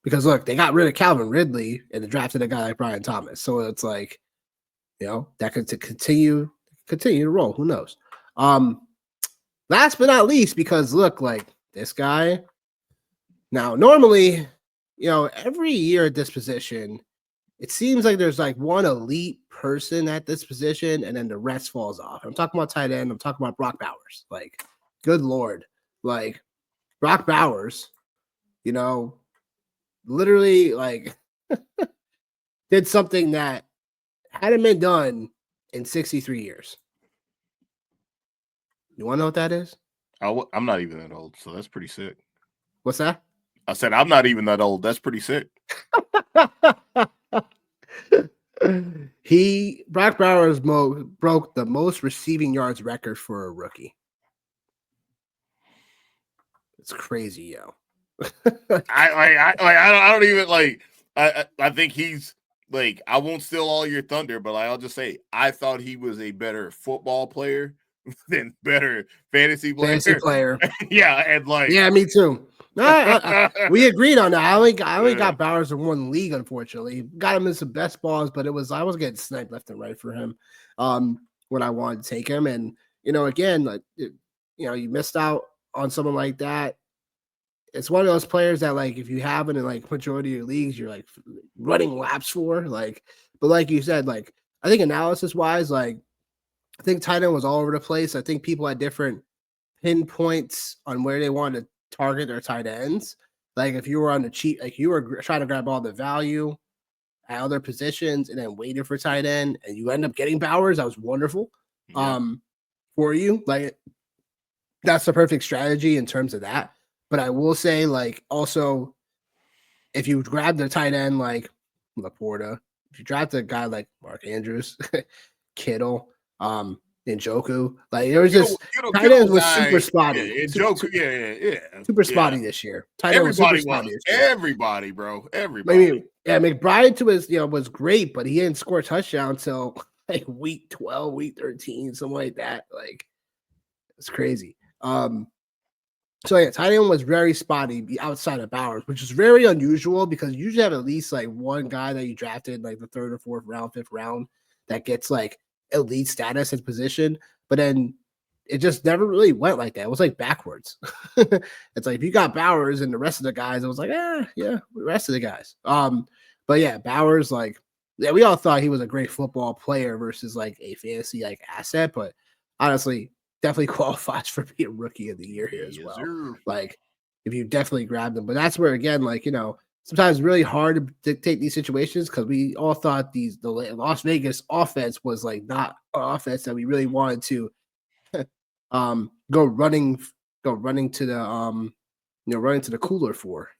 Because look, they got rid of Calvin Ridley and they drafted a guy like Brian Thomas. So it's like, that could continue to roll. Who knows? Last but not least, because look, like this guy. Now, normally, every year at this position, it seems like there's like one elite person at this position, and then the rest falls off. I'm talking about tight end. I'm talking about Brock Bowers. Like, good Lord. Like, Brock Bowers, literally, like, did something that hadn't been done in 63 years. You want to know what that is? I'm not even that old, so that's pretty sick. What's that? I said, I'm not even that old. That's pretty sick. Brock Bowers broke the most receiving yards record for a rookie. It's crazy, yo. I don't even like. I think he's like. I won't steal all your thunder, but I'll just say I thought he was a better football player than better fantasy player. Yeah, and like, yeah, me too. We agreed on that. I only got Bowers in one league, unfortunately. Got him in some best balls, but I was getting sniped left and right for him when I wanted to take him. And again, like you missed out on someone like that. It's one of those players that, like, if you have it in like majority of your leagues, you're like running laps for. Like, but like you said, like, I think analysis wise, like, I think tight end was all over the place. I think people had different pinpoints on where they wanted to target their tight ends. Like, if you were on the cheap, like you were trying to grab all the value at other positions and then waiting for tight end, and you end up getting Bowers, that was wonderful. Yeah. For you. Like, that's the perfect strategy in terms of that. But I will say, like, also, if you grab the tight end like Laporta, if you draft a guy like Mark Andrews, Kittle, Njoku, like, there was just tight ends was super spotty. Yeah, Njoku, yeah, super spotty this year. Tight end was super spotty this year. Everybody, bro, everybody. McBride was great, but he didn't score a touchdown until like week 12, week 13, something like that. Like, it's crazy. So yeah, tight end was very spotty outside of Bowers, which is very unusual because you usually have at least like one guy that you drafted like the 3rd or 4th round, 5th round that gets like elite status at position, but then it just never really went like that. It was like backwards. It's like if you got Bowers and the rest of the guys, it was like, yeah, the rest of the guys. But yeah, Bowers, like, yeah, we all thought he was a great football player versus like a fantasy like asset, but honestly, definitely qualifies for being rookie of the year here as well. Sir. Like, if you definitely grab them, but that's where, again, like, sometimes it's really hard to dictate these situations because we all thought the Las Vegas offense was like not an offense that we really wanted to go running to the running to the cooler for,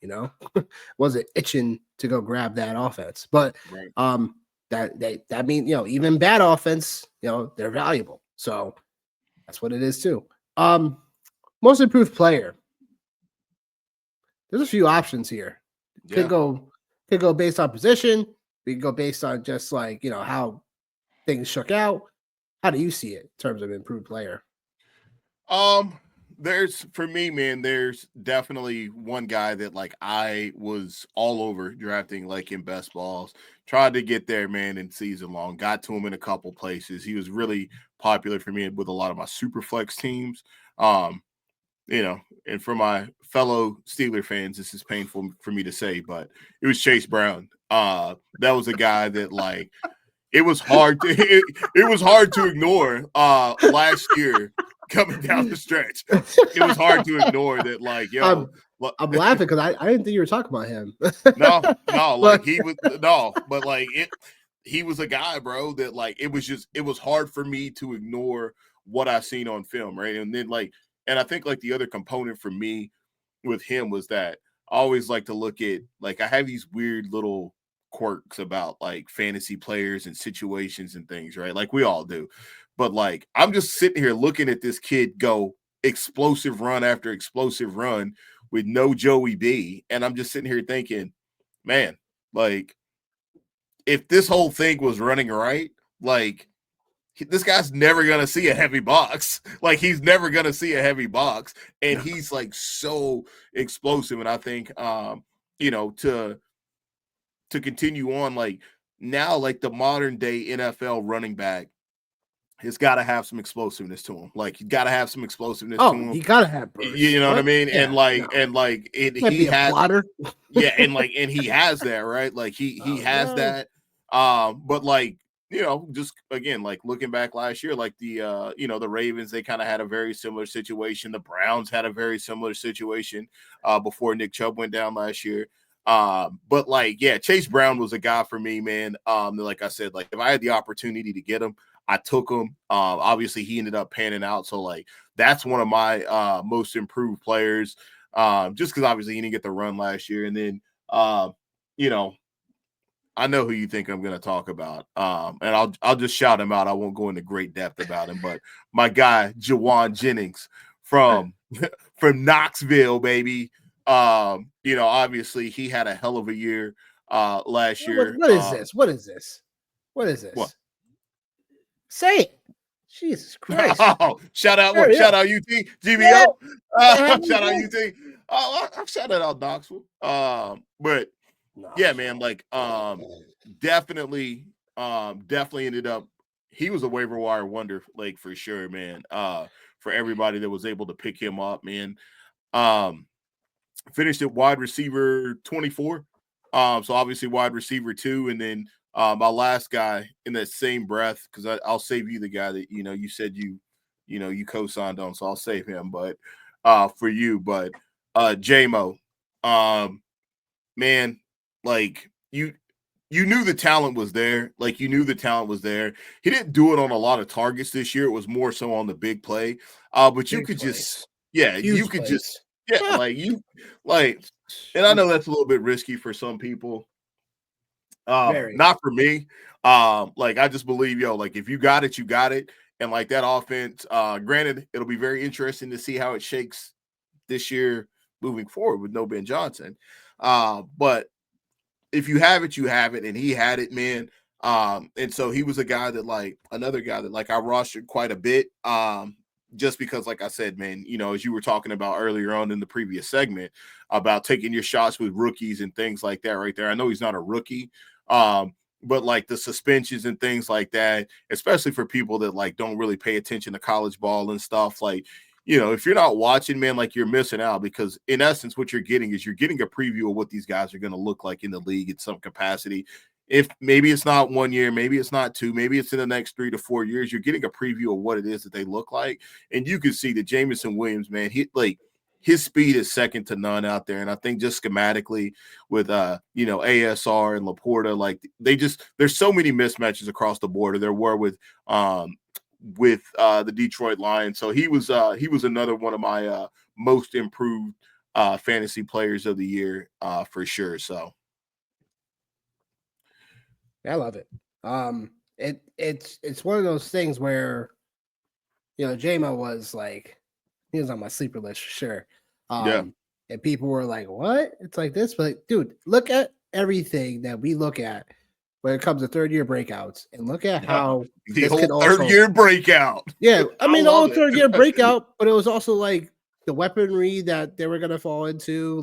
wasn't itching to go grab that offense. But right. that means, even bad offense, they're valuable. So that's what it is too. Most improved player. There's a few options here. Could go based on position. We can go based on just like, how things shook out. How do you see it in terms of improved player? There's, for me, man, there's definitely one guy that like I was all over drafting, like in best balls, tried to get there, man, in season long, got to him in a couple places. He was really popular for me with a lot of my super flex teams. And for my fellow Steeler fans, this is painful for me to say, but it was Chase Brown. That was a guy that, like, it was hard to ignore last year coming down the stretch. It was hard to ignore that, like, I'm laughing because I didn't think you were talking about him. No, like he was but like he was a guy, bro, that like it was hard for me to ignore what I seen on film, right? And then and I think like the other component for me with him was that I always like to look at, like, I have these weird little quirks about like fantasy players and situations and things, right? Like we all do. But like I'm just sitting here looking at this kid go explosive run after explosive run with no Joey B. And I'm just sitting here thinking, man, like if this whole thing was running right, like this guy's never gonna see a heavy box. Like he's never gonna see a heavy box, and he's like so explosive. And I think, to continue on, like now, like the modern day NFL running back has got to have some explosiveness to him. Like, you got to have some explosiveness to him. You got to have burst. You know what I mean? Yeah, He has plotter. Yeah, and he has that, right? Like he has that. But like, just again, like looking back last year, like the Ravens, they kind of had a very similar situation. The Browns had a very similar situation before Nick Chubb went down last year. But like, yeah, Chase Brown was a guy for me, man. Like I said, like if I had the opportunity to get him, I took him. Obviously he ended up panning out. So like that's one of my most improved players. Just because obviously he didn't get the run last year. And then I know who you think I'm gonna talk about. And I'll just shout him out. I won't go into great depth about him, but my guy, Jauan Jennings from Knoxville, baby. Obviously he had a hell of a year last year. What is this? What is this? What? Say it. Jesus Christ. Oh, shout out UT, GBO. Shout out UT. I've shouted out Knoxville. But yeah, man, like definitely ended up, he was a waiver wire wonder, like for sure, man. For everybody that was able to pick him up, man. Finished at wide receiver 24. So obviously wide receiver 2, and then my last guy in that same breath, because I'll save you the guy that you said you co-signed on, so I'll save him. But for you, but J-Mo, man, like you knew the talent was there. Like you knew the talent was there. He didn't do it on a lot of targets this year. It was more so on the big play. But you could just, and I know that's a little bit risky for some people. Not for me. Like I just believe, like if you got it, you got it. And like that offense, granted, it'll be very interesting to see how it shakes this year moving forward with no Ben Johnson. But if you have it, you have it. And he had it, man. And so he was another guy that I rostered quite a bit. Just because, like I said, man, as you were talking about earlier on in the previous segment about taking your shots with rookies and things like that right there. I know he's not a rookie, but like the suspensions and things like that, especially for people that don't really pay attention to college ball and stuff, if you're not watching, man, you're missing out, because in essence, what you're getting is a preview of what these guys are going to look like in the league in some capacity. If maybe it's not 1 year, maybe it's not 2, maybe it's in the next 3 to 4 years, you're getting a preview of what it is that they look like. And you can see that Jameson Williams, man, his speed is second to none out there. And I think just schematically with, ASR and Laporta, there's so many mismatches across the board. There were with the Detroit Lions. So he was another one of my most improved fantasy players of the year for sure. So. I love it. It's one of those things where, J-Mo was he was on my sleeper list for sure. And people were like, what? It's like this, but dude, look at everything that we look at when it comes to third-year breakouts, and look at how the whole third-year breakout. Yeah, I mean, the whole third-year breakout, but it was also the weaponry that they were going to fall into.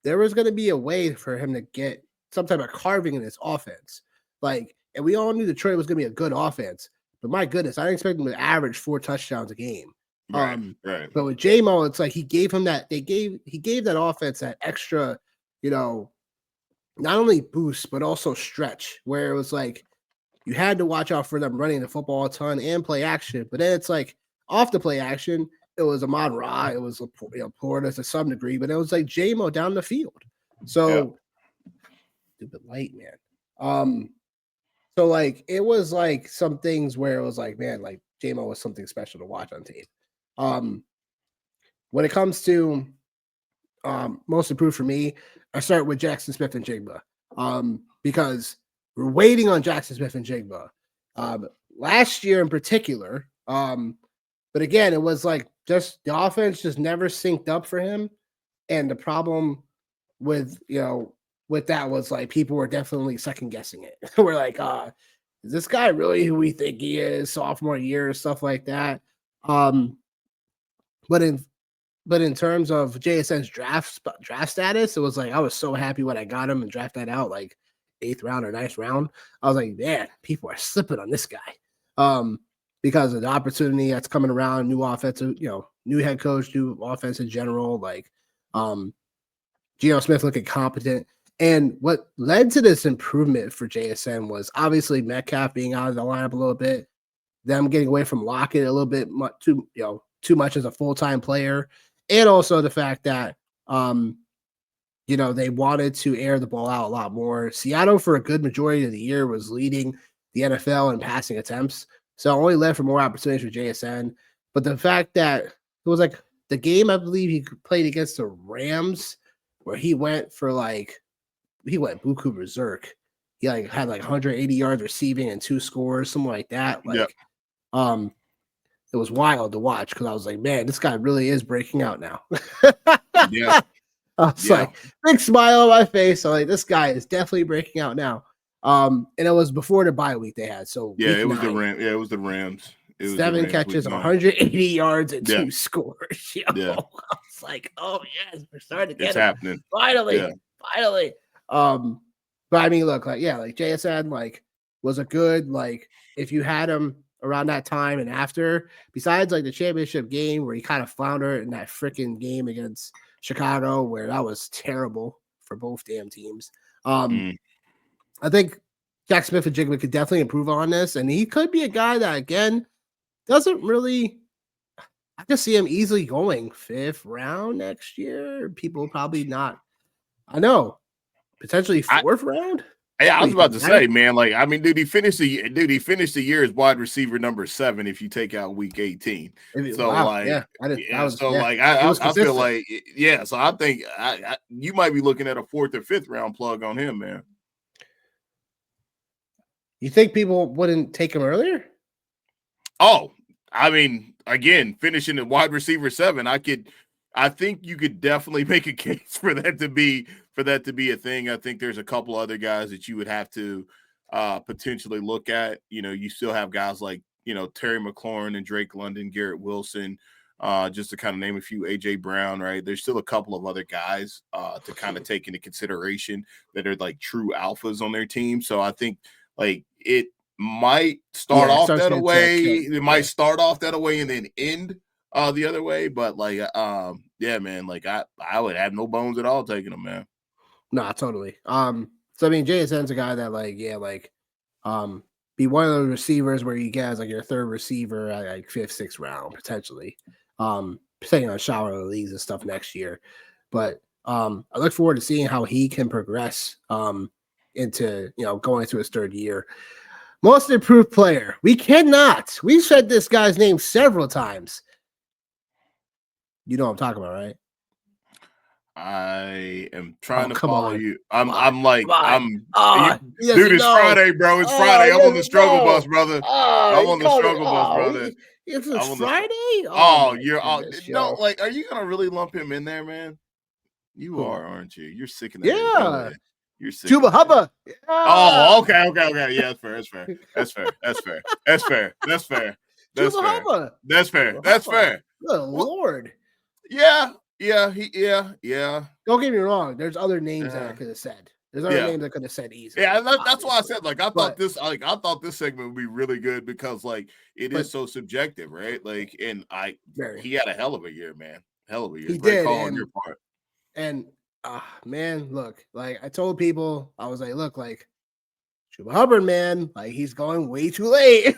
There was going to be a way for him to get some type of carving in his offense. And we all knew Detroit was going to be a good offense, but my goodness, I didn't expect him to average 4 touchdowns a game. Right. But with J-Mo, it's he gave him that. He gave that offense that extra, not only boost but also stretch, where it was you had to watch out for them running the football a ton and play action. But then it's off the play action, it was Amon-Ra, it was Porter to some degree, but it was J-Mo down the field. So stupid light, man. So it was some things where it was man, J-Mo was something special to watch on tape. When it comes to most improved for me, I start with Jackson Smith-Njigba, because we're waiting on Jackson Smith-Njigba last year in particular. But again, it was just the offense just never synced up for him. And the problem with with that was like people were definitely second guessing it. We're like, is this guy really who we think he is? Sophomore year, stuff like that. Um, but in terms of JSN's draft status, it was like I was so happy when I got him and drafted out like 8th round or 9th round. I was like, man, people are slipping on this guy. Because of the opportunity that's coming around, new offensive, new head coach, new offense in general, like Geno Smith looking competent. And what led to this improvement for JSN was obviously Metcalf being out of the lineup a little bit, them getting away from Lockett a little bit too much as a full-time player, and also the fact that they wanted to air the ball out a lot more. Seattle for a good majority of the year was leading the NFL in passing attempts, so it only led for more opportunities for JSN. But the fact that it was like the game I believe he played against the Rams, where he went buku berserk. He had 180 yards receiving and 2 scores, something like that. It was wild to watch because I was like, man, this guy really is breaking out now. Yeah. I was like, big smile on my face. I'm like, this guy is definitely breaking out now. And it was before the bye week they had. So it was the Rams. Yeah, it was the Rams. It was 7 catches, 180 yards, and 2 scores. Yeah. I was like, oh yes, we're starting to get it's it. happening. Finally. But I mean, look, JSN was a good, if you had him around that time and after, besides the championship game where he kind of floundered in that freaking game against Chicago, where that was terrible for both damn teams. I think Jack Smith and Jigma could definitely improve on this, and he could be a guy that again doesn't really. I can see him easily going 5th round next year. People probably not. I know, potentially 4th round. Yeah, I was about to say, man. Dude, he finished the year as wide receiver number 7 if you take out week 18. So I feel like So I think you might be looking at a 4th or 5th round plug on him, man. You think people wouldn't take him earlier? Oh, I mean, again, finishing at wide receiver 7, I think you could definitely make a case for that to be a thing. I think there's a couple other guys that you would have to potentially look at. You still have guys like, Terry McLaurin and Drake London, Garrett Wilson, just to kind of name a few, AJ Brown, right? There's still a couple of other guys to kind of take into consideration that are true alphas on their team. So I think it might start off that way. It might start off that way and then end the other way. But man, I would have no bones at all taking him, man. Nah, totally. So I mean, JSN's a guy that be one of those receivers where you get as your 3rd receiver at 5th, 6th round potentially. Depending on shower leagues and stuff next year. But I look forward to seeing how he can progress into going into his 3rd year. Most improved player. We've said this guy's name several times. You know what I'm talking about, right? I am trying to follow you. Dude, it's Friday, bro. It's Friday. I'm on the struggle bus, brother. I'm on the struggle bus, brother. It's Friday? Are you gonna really lump him in there, man? You are, aren't you? You're sick of that. Yeah. You're sick. Chuba Hubbard. Yeah. Oh, okay. Yeah, that's fair. That's fair. Good Lord. Yeah. Don't get me wrong. There's other names that I could have said. There's other names I could have said easily. Yeah, that's why I said I thought this segment would be really good because it is so subjective, right? He had a hell of a year, man. Hell of a year. He Great did call on your part. And man, look, I told people, I was like, look, Chuba Hubbard, man, he's going way too late.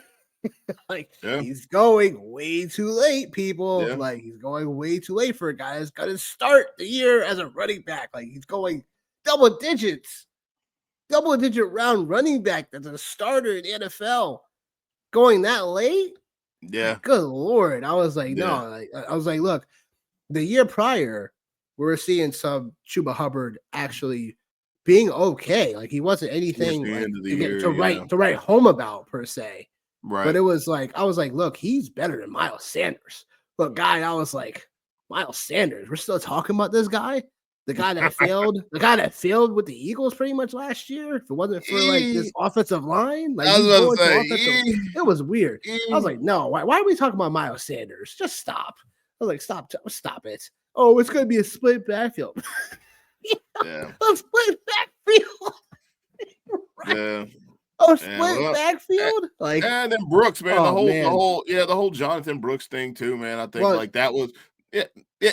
He's going way too late, people. Yeah. He's going way too late for a guy that's got to start the year as a running back. He's going double digit round running back that's a starter in the NFL. Going that late? Yeah. Good Lord. I was like, no. I was like, look, the year prior, we were seeing some Chuba Hubbard actually being okay. He wasn't anything to write home about per se. Right. But it was I was like, look, he's better than Miles Sanders. But guy, I was like, Miles Sanders. We're still talking about this guy. The guy that failed with the Eagles pretty much last year. If it wasn't for like this offensive line, like I was he's about going to to say, offensive. It was weird. I was like, no, why are we talking about Miles Sanders? Just stop. I was like, stop it. Oh, it's gonna be a split backfield. yeah, A split backfield. yeah. A Yeah, split well, backfield. Like, and then Brooks, man, oh man. the whole Jonathan Brooks thing too, man. I think Well, like that was, yeah,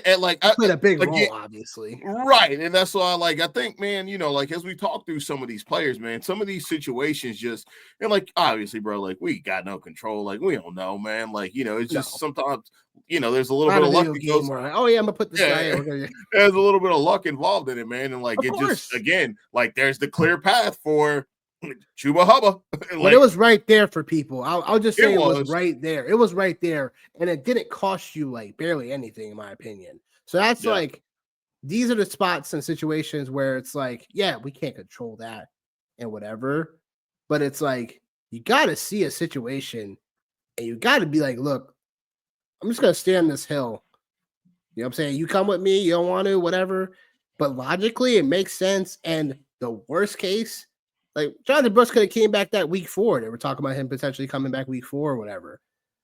and like he played a big again, role, obviously. right, and that's why, like, I think, man, like as we talk through some of these players, man, some of these situations just, and like obviously, bro, like we got no control, like we don't know, man, like it's No. just sometimes, there's a little Not bit a of luck video that game goes, where like, oh yeah, I'm gonna put this guy yeah, in. We're gonna there's a little bit of luck involved in it, man, and like Of it just course. again, like there's the clear path for Chuba Hubba, But it like was right there for people. I'll just say it it was was, right there. It was right there, and it didn't cost you like barely anything, in my opinion. So that's yeah, like these are the spots and situations where it's like, yeah, we can't control that and whatever, but it's like you got to see a situation and you got to be like, look, I'm just gonna stay on this hill. You know what I'm saying? You come with me, you don't want to, whatever. But logically, it makes sense. And the worst case, like Jonathan Brooks could have came back that week 4. They were talking about him potentially coming back week 4 or whatever.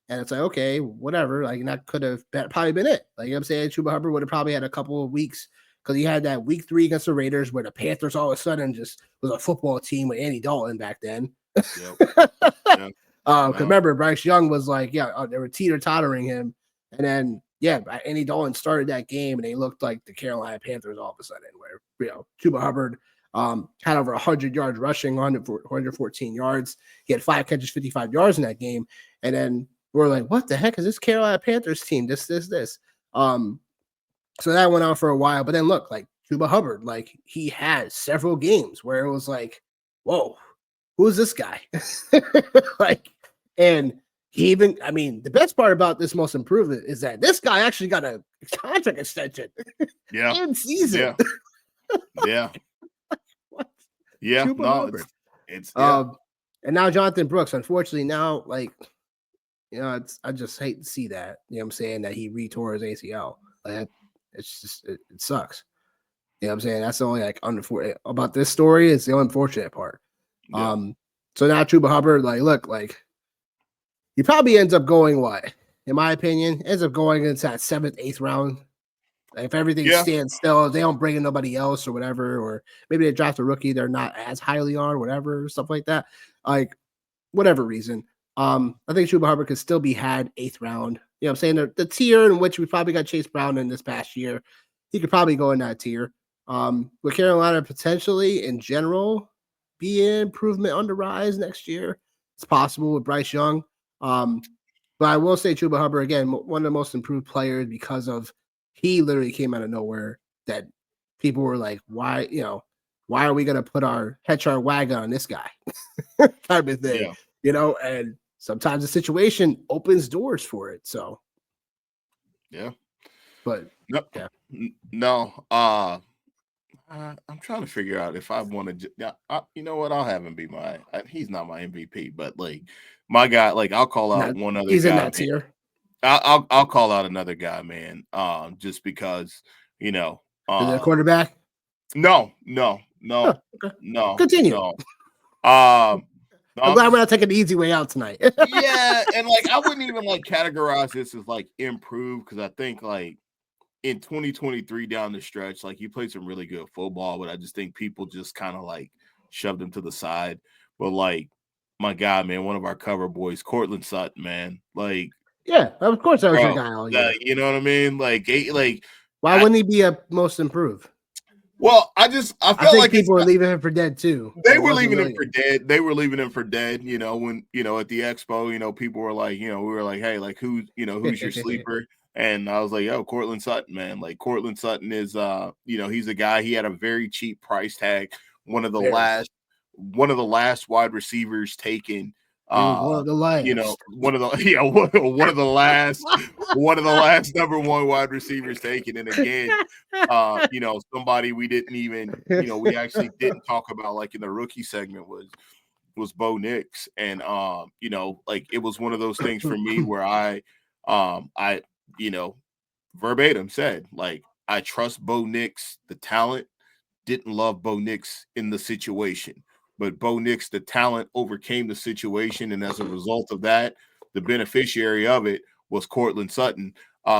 And it's like, okay, whatever. Like that could have probably been it. Like, you know what I'm saying? Chuba Hubbard would have probably had a couple of weeks because he had that week 3 against the Raiders where the Panthers all of a sudden just was a football team with Andy Dalton back then. yep, yeah, Because no, remember, Bryce Young was like, yeah, they were teeter-tottering him. And then, yeah, Andy Dalton started that game, and they looked like the Carolina Panthers all of a sudden, where, Chuba Hubbard had over 100 yards rushing, 114 yards. He had 5 catches, 55 yards in that game. And then we're like, what the heck is this Carolina Panthers team? This. So that went on for a while. But then look, like Chuba Hubbard, like he had several games where it was like, whoa, who's this guy? Like, and he even, I mean, the best part about this most improved is that this guy actually got a contract extension yeah, in season. yeah. What? Yeah, Chuba no, Hubbard. it's yeah, And now Jonathan Brooks, unfortunately, now, like, I just hate to see that. You know what I'm saying? That he retore his ACL. Like, it's just, it sucks. You know what I'm saying? That's the only, like, about this story. It's the unfortunate part. yeah, So now Chuba Hubbard, like, look, like, he probably ends up going what? In my opinion, ends up going into that 7th, 8th round. Like, if everything yeah, stands still, they don't bring in nobody else or whatever, or maybe they draft a rookie they're not as highly on, whatever, stuff like that. Like, whatever reason. I think Chuba Hubbard could still be had 8th round. You know what I'm saying? The tier in which we probably got Chase Brown in this past year, he could probably go in that tier. With Carolina potentially in general be an improvement on the rise next year. It's possible with Bryce Young. But I will say Chuba Hubbard, again, one of the most improved players because of he literally came out of nowhere that people were like, why are we going to put our hitch our wagon on this guy type of thing, yeah, and sometimes the situation opens doors for it. So, yeah. but No, yeah, no. I'm trying to figure out if I want to. Yeah, you know what? I'll have him be he's not my MVP, but like my guy. Like I'll call out not, one other he's in guy, that man. tier. I'll call out another guy, man. Just because you know. Is it a quarterback? No, Oh, okay. no, Continue. no. Um, I'm glad we're not taking the easy way out tonight. yeah, and like I wouldn't even like categorize this as like improve because I think like in 2023 down the stretch, like he played some really good football, but I just think people just kind of like shoved him to the side. But like my guy, man, one of our cover boys, Cortland Sutton, man, like Yeah, of course that was your bro, guy all year. you know what I mean? Like Why wouldn't he be a most improved? well, I I felt think like people were leaving him for dead too. they It were wasn't leaving him really for dead. They were leaving him for dead. When at the expo, people were like, we were like, hey, like who's your sleeper? And I was like, yo, Cortland Sutton, man. Like Cortland Sutton is he's a guy. He had a very cheap price tag. One of the last wide receivers taken. He was one of the last. One of the one of the last number 1 wide receivers taken. And again, somebody we didn't even, we actually didn't talk about like in the rookie segment was Bo Nix. And like it was one of those things for me where I verbatim said, like, I trust Bo Nix, the talent, didn't love Bo Nix in the situation. But Bo Nix, the talent, overcame the situation. And as a result of that, the beneficiary of it was Cortland Sutton,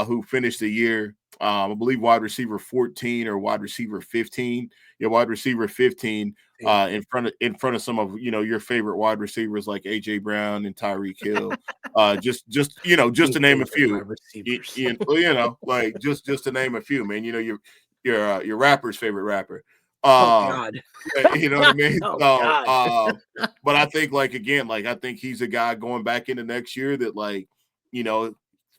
who finished the year, I believe, wide receiver 14 or wide receiver 15. Yeah, wide receiver 15 in front of some of your favorite wide receivers like AJ Brown and Tyreek Hill. Just to name a few. Like just to name a few, man. Your rapper's favorite rapper. Oh God. You know what I mean? Oh, So, God. but I think, like, again, like, I think he's a guy going back into next year that, like,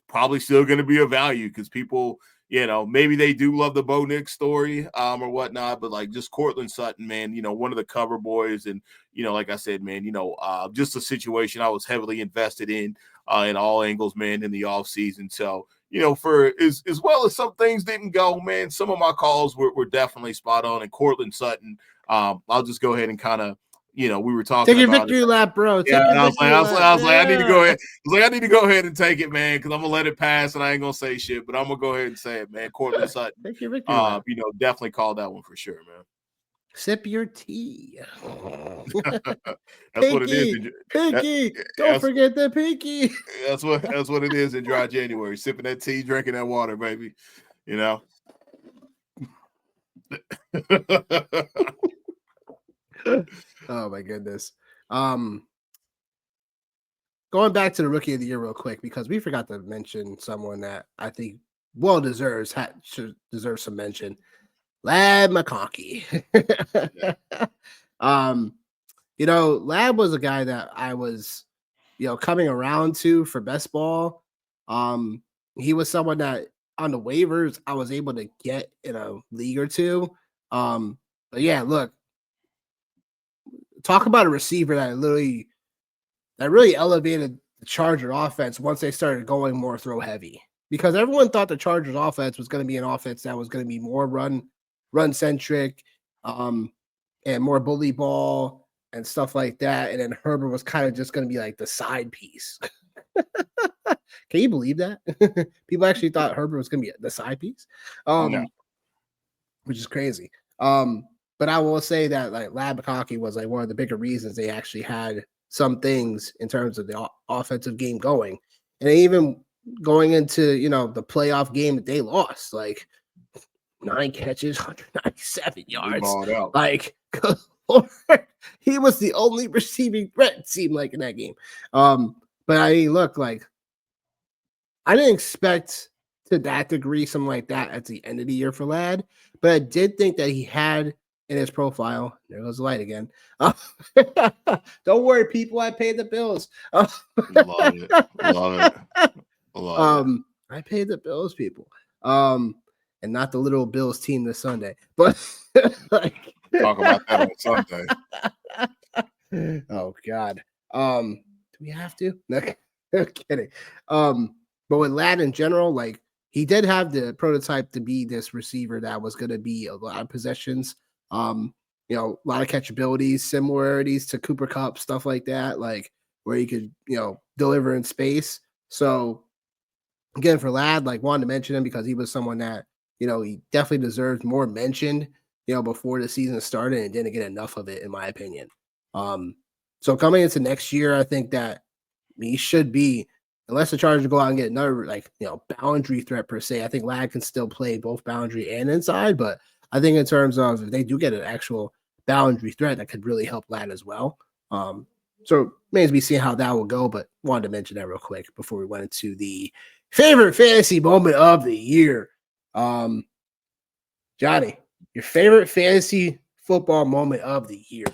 probably still going to be a value because people, maybe they do love the Bo Nix story or whatnot, but like just Cortland Sutton, man, one of the cover boys. And, like I said, man, just a situation I was heavily invested in all angles, man, in the offseason. So, for as well as some things didn't go, man, some of my calls were definitely spot on. And Cortland Sutton, I'll just go ahead and kind of, we were talking Take your about victory lap, bro. Yeah, I was like, I need to go ahead. I was like, I need to go ahead and take it, man, because I'm gonna let it pass, and I ain't gonna say shit. But I'm gonna go ahead and say it, man. Cortland Sutton, Take your victory lap. Definitely called that one for sure, man. Sip your tea. That's what it is. Pinky. Don't forget the pinky. That's what it is in dry January. Sipping that tea, drinking that water, baby. Oh my goodness. Going back to the rookie of the year real quick, because we forgot to mention someone that I think should deserve some mention. Ladd McConkey. Ladd was a guy that I was, coming around to for best ball. He was someone that on the waivers I was able to get in a league or two. But yeah, look, talk about a receiver that really elevated the Charger offense once they started going more throw heavy, because everyone thought the Chargers offense was going to be an offense that was going to be more run centric, and more bully ball and stuff like that. And then Herbert was kind of just going to be like the side piece. Can you believe that? People actually thought Herbert was going to be the side piece, which is crazy. But I will say that like Ladd McConkey was like one of the bigger reasons they actually had some things in terms of the offensive game going, and even going into the playoff game that they lost, like 9 catches, 197 yards. Like he was the only receiving threat, it seemed like, in that game. But I mean, look, like I didn't expect to that degree something like that at the end of the year for Ladd, but I did think that he had in his profile. There goes the light again. Don't worry, people. I paid the bills. Love it. I paid the bills, people. And not the little Bills team this Sunday. But like, talk about that on Sunday. Oh God. Do we have to? No kidding. But with Ladd in general, like he did have the prototype to be this receiver that was going to be a lot of possessions. A lot of catchabilities, similarities to Cooper Kupp, stuff like that, like where he could, deliver in space. So again, for Ladd, like wanted to mention him because he was someone that, he definitely deserved more mentioned, before the season started, and didn't get enough of it, in my opinion. So coming into next year, I think that he should be, unless the Chargers go out and get another, boundary threat per se, I think Ladd can still play both boundary and inside. But I think in terms of if they do get an actual boundary threat, that could really help Ladd as well. So remains to be seen how that will go, but wanted to mention that real quick before we went into the favorite fantasy moment of the year. Johnny, your favorite fantasy football moment of the year.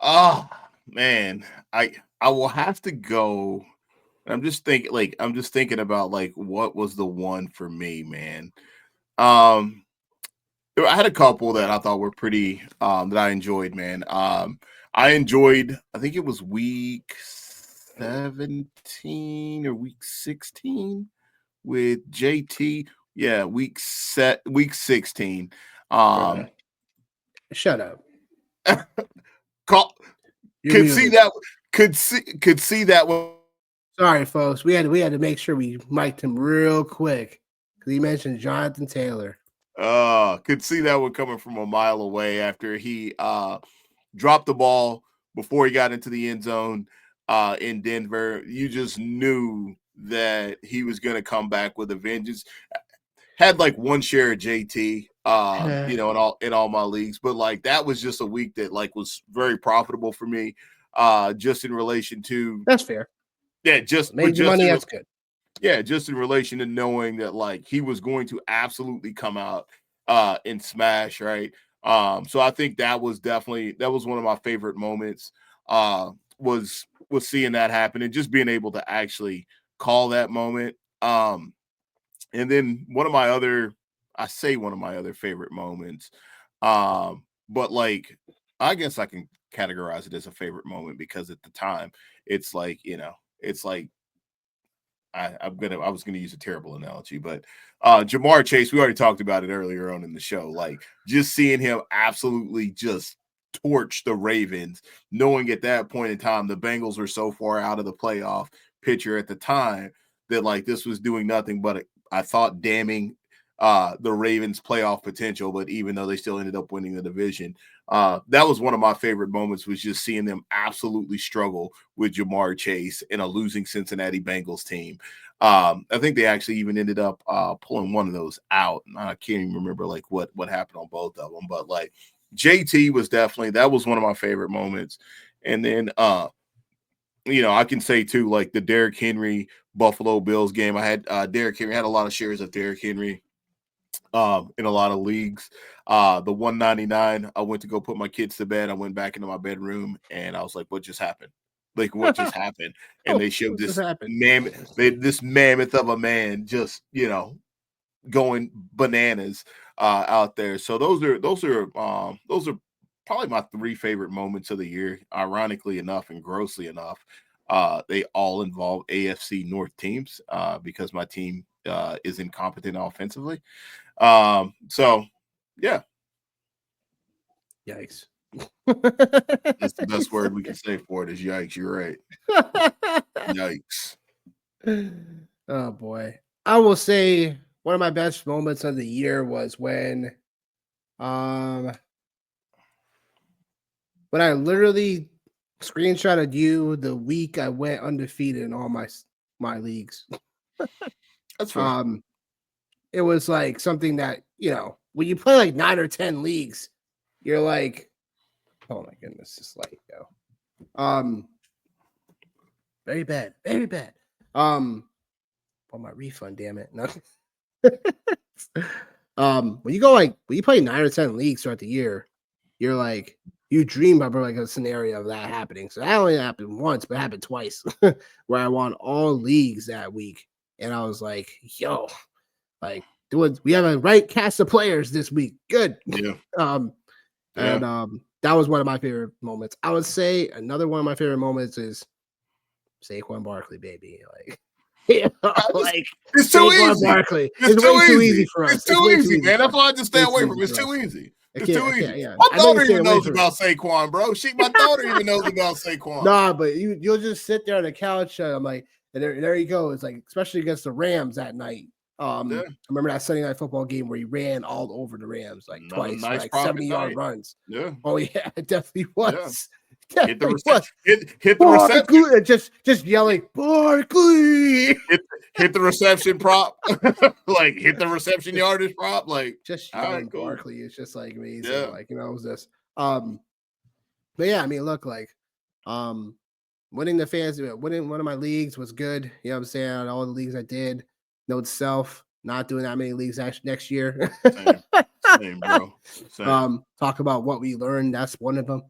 Oh man, I will have to go. I'm just thinking about like what was the one for me, man. I had a couple that I thought were pretty that I enjoyed, man. I enjoyed, I think it was week 17 or week 16 with JT. Yeah, week 16. Shut up. Could see that one. Sorry, folks. We had to make sure we mic'd him real quick. because he mentioned Jonathan Taylor. Could see that one coming from a mile away after he dropped the ball before he got into the end zone in Denver. You just knew that he was going to come back with a vengeance. Had like one share of JT, in all my leagues, but like that was just a week that like was very profitable for me, just in relation to That's fair. Yeah, just made you money. That's good. Yeah, just in relation to knowing that like he was going to absolutely come out and smash, right? So I think that was one of my favorite moments, was seeing that happen and just being able to actually call that moment. And then one of my other favorite moments, but like I guess I can categorize it as a favorite moment because at the time it's like, it's like I was gonna use a terrible analogy, but Ja'Marr Chase, we already talked about it earlier on in the show. Like just seeing him absolutely just torch the Ravens, knowing at that point in time the Bengals were so far out of the playoff picture at the time that like this was doing nothing but I thought damning the Ravens' playoff potential. But even though they still ended up winning the division, that was one of my favorite moments, was just seeing them absolutely struggle with Ja'Marr Chase in a losing Cincinnati Bengals team. I think they actually even ended up pulling one of those out. I can't even remember like what happened on both of them, but like JT was that was one of my favorite moments. And then I can say too, like the Derrick Henry Buffalo Bills game. I had Derrick Henry, had a lot of shares of Derrick Henry in a lot of leagues. The 199, I went to go put my kids to bed. I went back into my bedroom and I was like, what just happened? Like, what just happened? And they showed this mammoth of a man just, going bananas out there. So those are probably my three favorite moments of the year. Ironically enough and grossly enough, they all involve AFC North teams because my team is incompetent offensively. So yeah. Yikes. That's the best word we can say for it is yikes. You're right. Yikes. Oh boy. I will say one of my best moments of the year was when I literally screenshotted you the week I went undefeated in all my leagues. That's fair. It was like something that, when you play like 9 or 10 leagues, you're like, oh my goodness, this light, very bad, very bad. For my refund, damn it. No. When you play 9 or 10 leagues throughout the year, you're like, you dream about like a scenario of that happening. So that only happened once, but it happened twice where I won all leagues that week. And I was like, yo, like, we have a right cast of players this week. Good. Yeah. And that was one of my favorite moments. I would say another one of my favorite moments is Saquon Barkley, baby. Like, like it's too easy. Barkley. It's way too easy for us. It's too easy, man. That's why I just stay away from it. It's too easy. It's too easy. Yeah. My daughter even knows about Saquon, bro. My daughter even knows about Saquon. Nah, but you'll just sit there on the couch. I'm like, and there you go. It's like, especially against the Rams that night. I remember that Sunday Night Football game where he ran all over the Rams like twice, nice like 70-yard runs. Yeah. Oh yeah, it definitely was. Yeah. Hit the reception. Just yelling, Barkley. Hit the reception prop. Like hit the reception yardage prop. Like just yelling Barkley. It's just like amazing. Yeah. Like, it was this. But yeah, I mean, look, like winning one of my leagues was good. You know what I'm saying? All the leagues I did. Note self, not doing that many leagues next year. Same, bro. Same. Talk about what we learned. That's one of them.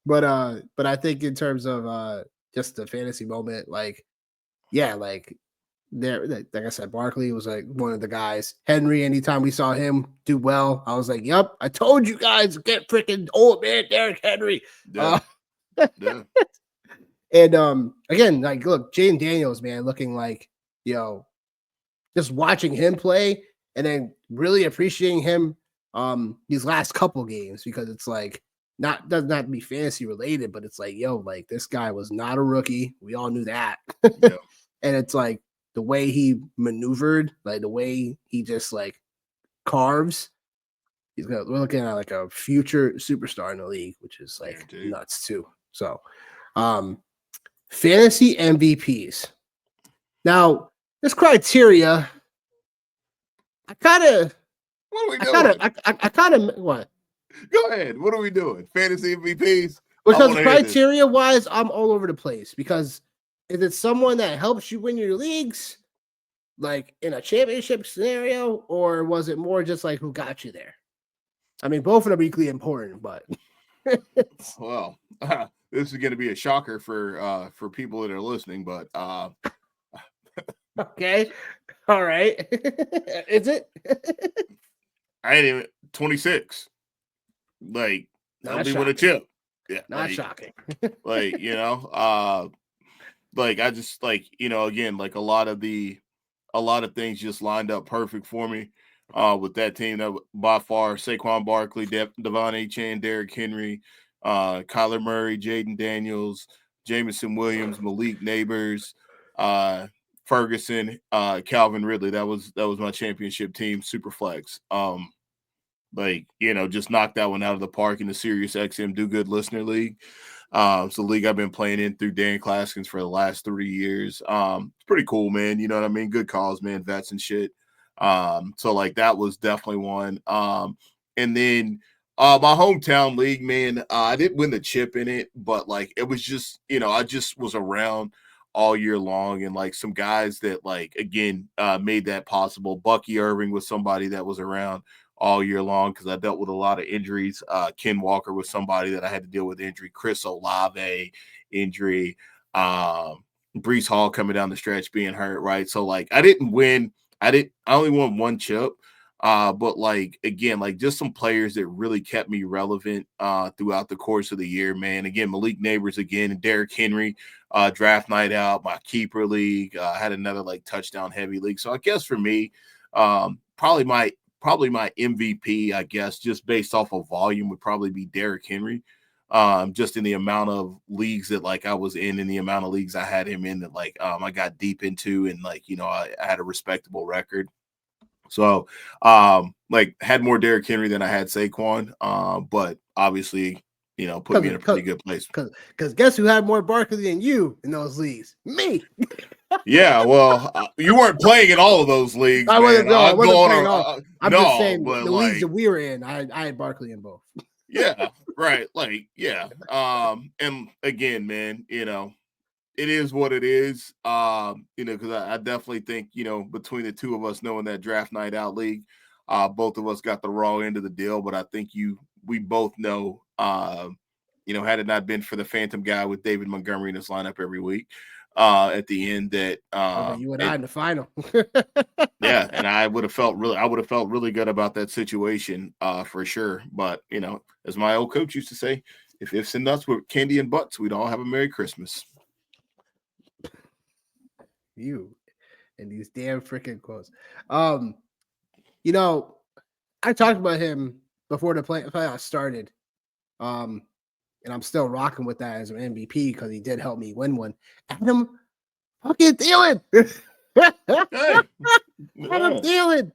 But I think in terms of just the fantasy moment, like, yeah, like there, like I said, Barkley was like one of the guys. Henry, anytime we saw him do well, I was like, yep, I told you guys, get freaking old man Derrick Henry. Yeah. And again, like, look, Jayden Daniels, man, looking like, just watching him play and then really appreciating him these last couple games, because it's like doesn't have to be fantasy related, but it's like, like this guy was not a rookie. We all knew that. Yeah. And it's like the way he maneuvered, like the way he just like carves, we're looking at like a future superstar in the league, which is like Guaranteed. nuts too. So, fantasy MVPs. Now, this criteria, I kind of, What are we doing? I kind of what? Go ahead. What are we doing? Fantasy MVPs? Because criteria wise, I'm all over the place. Because is it someone that helps you win your leagues, like in a championship scenario, or was it more just like who got you there? I mean, both of them are equally important, but well, this is going to be a shocker for people that are listening, but okay, all right, is it? I ain't even 26. Like, nobody won a chip. Yeah, not shocking. like, like I just like, again, like a lot of things just lined up perfect for me. With that team, that by far Saquon Barkley, Devon Achane, Derrick Henry, Kyler Murray, Jaden Daniels, Jameson Williams, Malik Neighbors, Ferguson, Calvin Ridley. That was my championship team, super flex. Just knocked that one out of the park in the Sirius XM Do Good Listener League. It's the league I've been playing in through Dan Claskins for the last 3 years. It's pretty cool, man. You know what I mean? Good cause, man, vets and shit. So like that was definitely one. And then my hometown league, man, I didn't win the chip in it, but like it was just, I just was around all year long, and like some guys that like again made that possible. Bucky Irving was somebody that was around all year long because I dealt with a lot of injuries. Ken Walker was somebody that I had to deal with injury. Chris Olave injury. Brees Hall coming down the stretch being hurt, right? So like I didn't win. I only won one chip. But like again, like just some players that really kept me relevant throughout the course of the year, man. Again, Malik Neighbors again, and Derrick Henry, draft night out, my keeper league. I had another like touchdown heavy league. So I guess for me, probably my MVP, I guess, just based off of volume, would probably be Derrick Henry. Just in the amount of leagues that like I was in the amount of leagues I had him in that like I got deep into, and like I had a respectable record. So like had more Derrick Henry than I had Saquon. But obviously, put me in a pretty good place. Because guess who had more Barkley than you in those leagues? Me. Yeah, well, you weren't playing in all of those leagues. I wasn't playing all. I'm just saying but the leagues that we were in, I had Barkley in both. Yeah, right. Like, yeah. And again, man, it is what it is. Because I definitely think, between the two of us knowing that draft night out league, both of us got the raw end of the deal. But I think we both know, had it not been for the Phantom guy with David Montgomery in his lineup every week, at the end that you and I in the final. Yeah, and I would have felt really good about that situation for sure. But as my old coach used to say, if ifs and nuts were candy and butts, we'd all have a Merry Christmas. You and these damn freaking quotes. I talked about him before the playoffs started. And I'm still rocking with that as an MVP because he did help me win one. Adam fucking Thielen. Adam Thielen.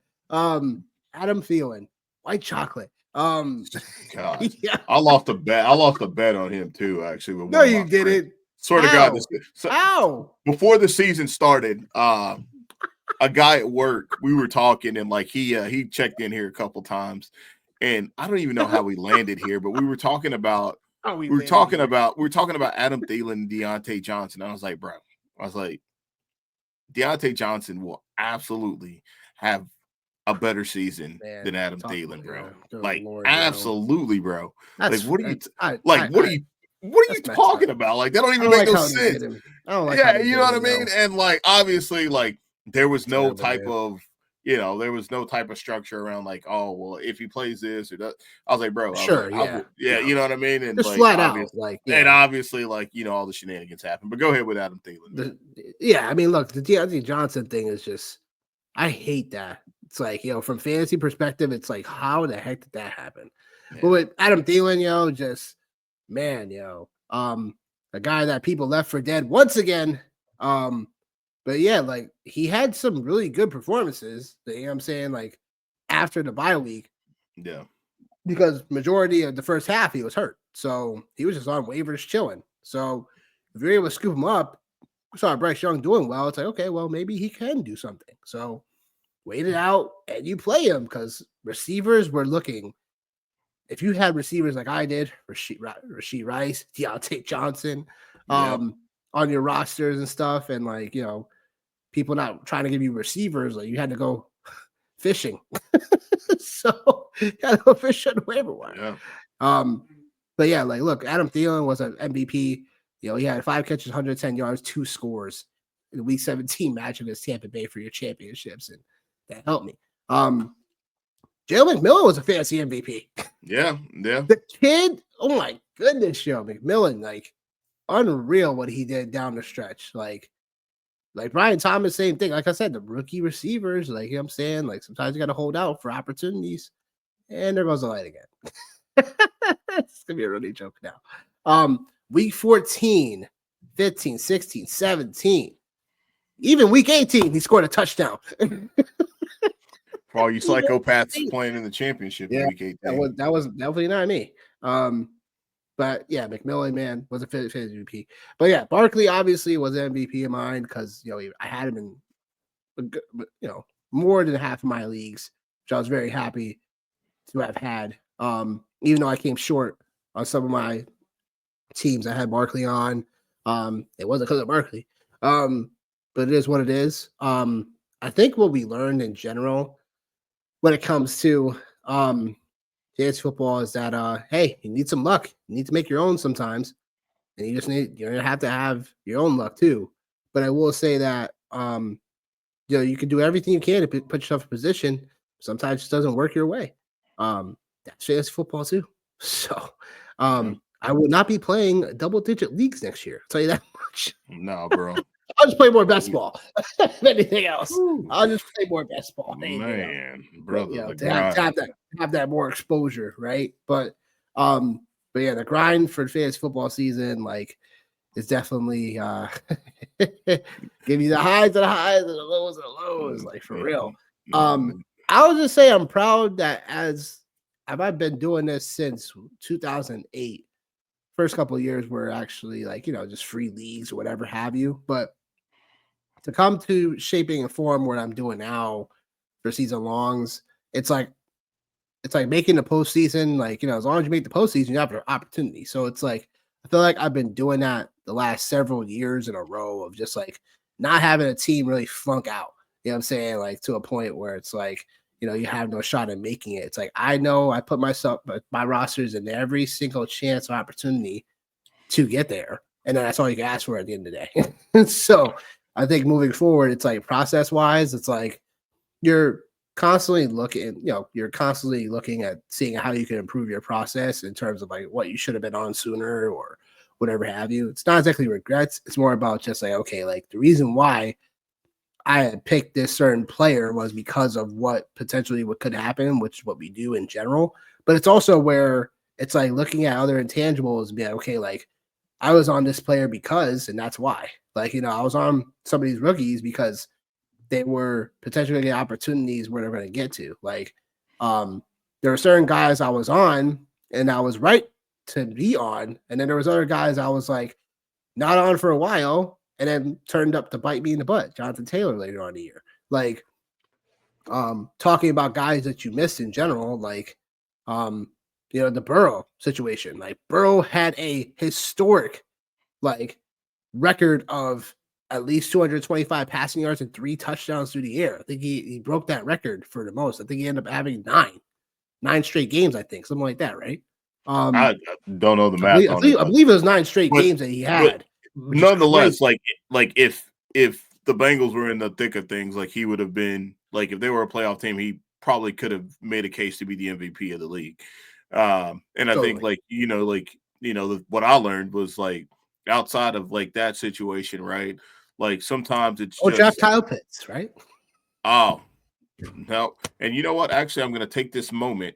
Adam Thielen. White chocolate. God. Yeah. I lost a bet on him too, actually. No, you didn't. Swear to God. Ow. Before the season started, a guy at work, we were talking, and like he checked in here a couple times, and I don't even know how we landed here, but we were talking about we were talking about Adam Thielen and Deontay Johnson. I was like, Deontay Johnson will absolutely have a better season than Adam Thielen, bro. Like, absolutely, bro. Like, what are you talking about? Like, that don't even make no sense. I don't like you know what I mean? And like, obviously, like, there was no type of structure around like, oh, well, if he plays this or that. I was like, bro, sure, you know what I mean? And just like, flat out, like, and obviously, like, all the shenanigans happen. But go ahead with Adam Thielen. I mean, look, the Deontay Johnson thing is just, I hate that. It's like, from fantasy perspective, it's like, how the heck did that happen? Yeah. But with Adam Thielen, just man, a guy that people left for dead once again. But yeah, like he had some really good performances. You know what I'm saying? Like after the bye week, Yeah. because majority of the first half he was hurt. So he was just on waivers chilling. So if you're able to scoop him up, saw Bryce Young doing well, it's like, okay, well, maybe he can do something. So wait it out and you play him because receivers were looking. If you had receivers like I did, Rashid Rice, Deontay Johnson, Yep. on your rosters and stuff, and like, you know, people not trying to give you receivers, like you had to go fishing. So you had to go fish on the waiver wire. Yeah. But yeah, like look, Adam Thielen was an MVP. You know, he had 5 catches, 110 yards, 2 scores in the week 17 match against Tampa Bay for your championships, and that helped me. Jalen McMillan was a fantasy MVP. Yeah. Yeah. The kid, oh my goodness, Joe McMillan, like unreal what he did down the stretch. Like Brian Thomas, same thing. Like I said, the rookie receivers, like, you know what I'm saying? Like sometimes you got to hold out for opportunities. And there goes the light again. It's gonna be a running joke now. Week 14, 15, 16, 17, even week 18, he scored a touchdown. For all you psychopaths playing in the championship in week 18. That was definitely not me. But yeah, McMillan, man, was a fantasy MVP. But yeah, Barkley obviously was an MVP of mine because, you know, I had him in, you know, more than half of my leagues, which I was very happy to have had. Even though I came short on some of my teams I had Barkley on. It wasn't because of Barkley. But it is what it is. I think what we learned in general when it comes to fantasy football is that hey, you need some luck. You need to make your own sometimes. And you're gonna have to have your own luck too. But I will say that you know, you can do everything you can to put yourself in position. Sometimes it just doesn't work your way. That's fantasy football too. So I will not be playing double-digit leagues next year. I'll tell you that much. No, bro. I'll just play more best ball. If anything else, I'll just play more best ball. Man, brother, you know, to have that more exposure, right? But yeah, the grind for fantasy football season, like, is definitely give you the highs and the highs and the lows and the lows, like for real. I would just say I'm proud that I've been doing this since 2008. First couple of years were actually like, you know, just free leagues or whatever have you. But to come to shaping a form what I'm doing now for season longs, it's like making the postseason. Like, you know, as long as you make the postseason, you have an opportunity. So it's like I feel like I've been doing that the last several years in a row of just like not having a team really flunk out. You know what I'm saying? Like to a point where it's like, you know, you have no shot at making it. It's like I know I put my rosters in every single chance or opportunity to get there. And then that's all you can ask for at the end of the day. So I think moving forward, it's like process wise, it's like you're constantly looking at seeing how you can improve your process in terms of like what you should have been on sooner or whatever have you. It's not exactly regrets. It's more about just like, okay, like the reason why I had picked this certain player was because of what could happen, which is what we do in general. But it's also where it's like looking at other intangibles and be like, okay, like I was on this player because, and that's why. Like, you know, I was on some of these rookies because they were potentially getting opportunities where they're going to get to. Like, there were certain guys I was on and I was right to be on. And then there was other guys I was like not on for a while and then turned up to bite me in the butt. Jonathan Taylor later on in the year. Like, talking about guys that you missed in general, like, you know, the Burrow situation. Like, Burrow had a historic, like, record of at least 225 passing yards and 3 touchdowns through the air. I think he broke that record for the most. I think he ended up having nine straight games, I think, something like that, right? I don't know the math I believe it was 9 straight games that he had. Nonetheless, like if the Bengals were in the thick of things, like he would have been, like if they were a playoff team, he probably could have made a case to be the MVP of the league. And I think what I learned was like outside of like that situation, right? Like sometimes it's draft Kyle Pitts, right? Oh no. And you know what? Actually, I'm gonna take this moment.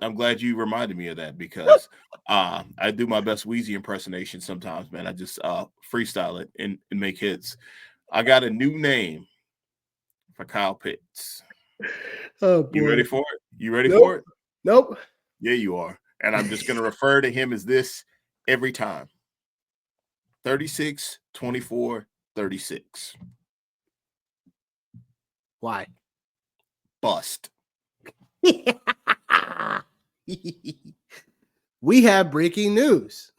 I'm glad you reminded me of that because I do my best Wheezy impersonation sometimes, man. I just freestyle it and make hits. I got a new name for Kyle Pitts. Oh boy. You ready for it? You ready Nope. for it? Nope. Yeah, you are. And I'm just going to refer to him as this every time. 36, 24, 36. Why? Bust. We have breaking news.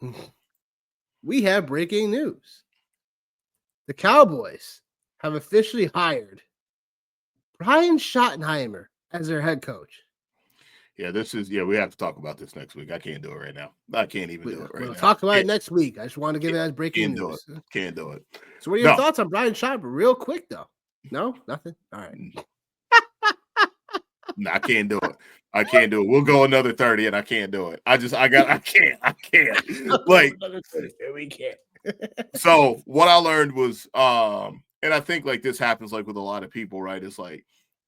We have breaking news. The Cowboys have officially hired Brian Schottenheimer as their head coach. Yeah, we have to talk about this next week. I can't do it right now. I can't even do it right We'll now. talk about it next week. I just want to give it as breaking Can't news. do it. Can't do it. So what are your thoughts on Brian Schottenheimer real quick, though? No? Nothing? All right. No, I can't do it. I can't do it. We'll go another 30 and I can't do it. I can't. Like, we can't. so what I learned was, and I think like this happens like with a lot of people, right? It's like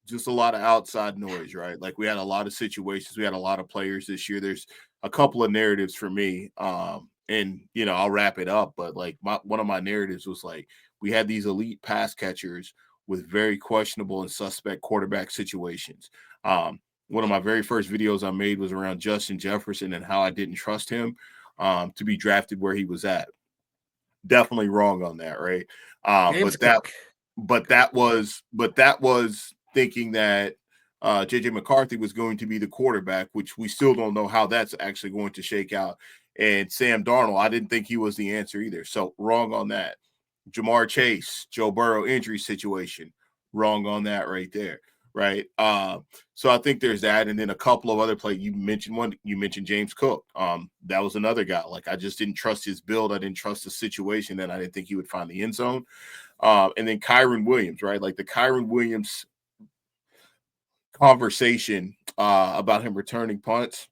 just a lot of outside noise, right? Like we had a lot of situations, we had a lot of players this year. There's a couple of narratives for me. And I'll wrap it up, but like one of my narratives was like we had these elite pass catchers with very questionable and suspect quarterback situations. One of my very first videos I made was around Justin Jefferson and how I didn't trust him to be drafted where he was at. Definitely wrong on that, right? But that was thinking that JJ McCarthy was going to be the quarterback, which we still don't know how that's actually going to shake out. And Sam Darnold, I didn't think he was the answer either. So wrong on that. Jamar Chase, Joe Burrow injury situation, wrong on that right there. Right. So I think there's that. And then a couple of other players. You mentioned James Cook. That was another guy. Like I just didn't trust his build. I didn't trust the situation, and I didn't think he would find the end zone. And then Kyren Williams, right? Like the Kyren Williams conversation about him returning punts.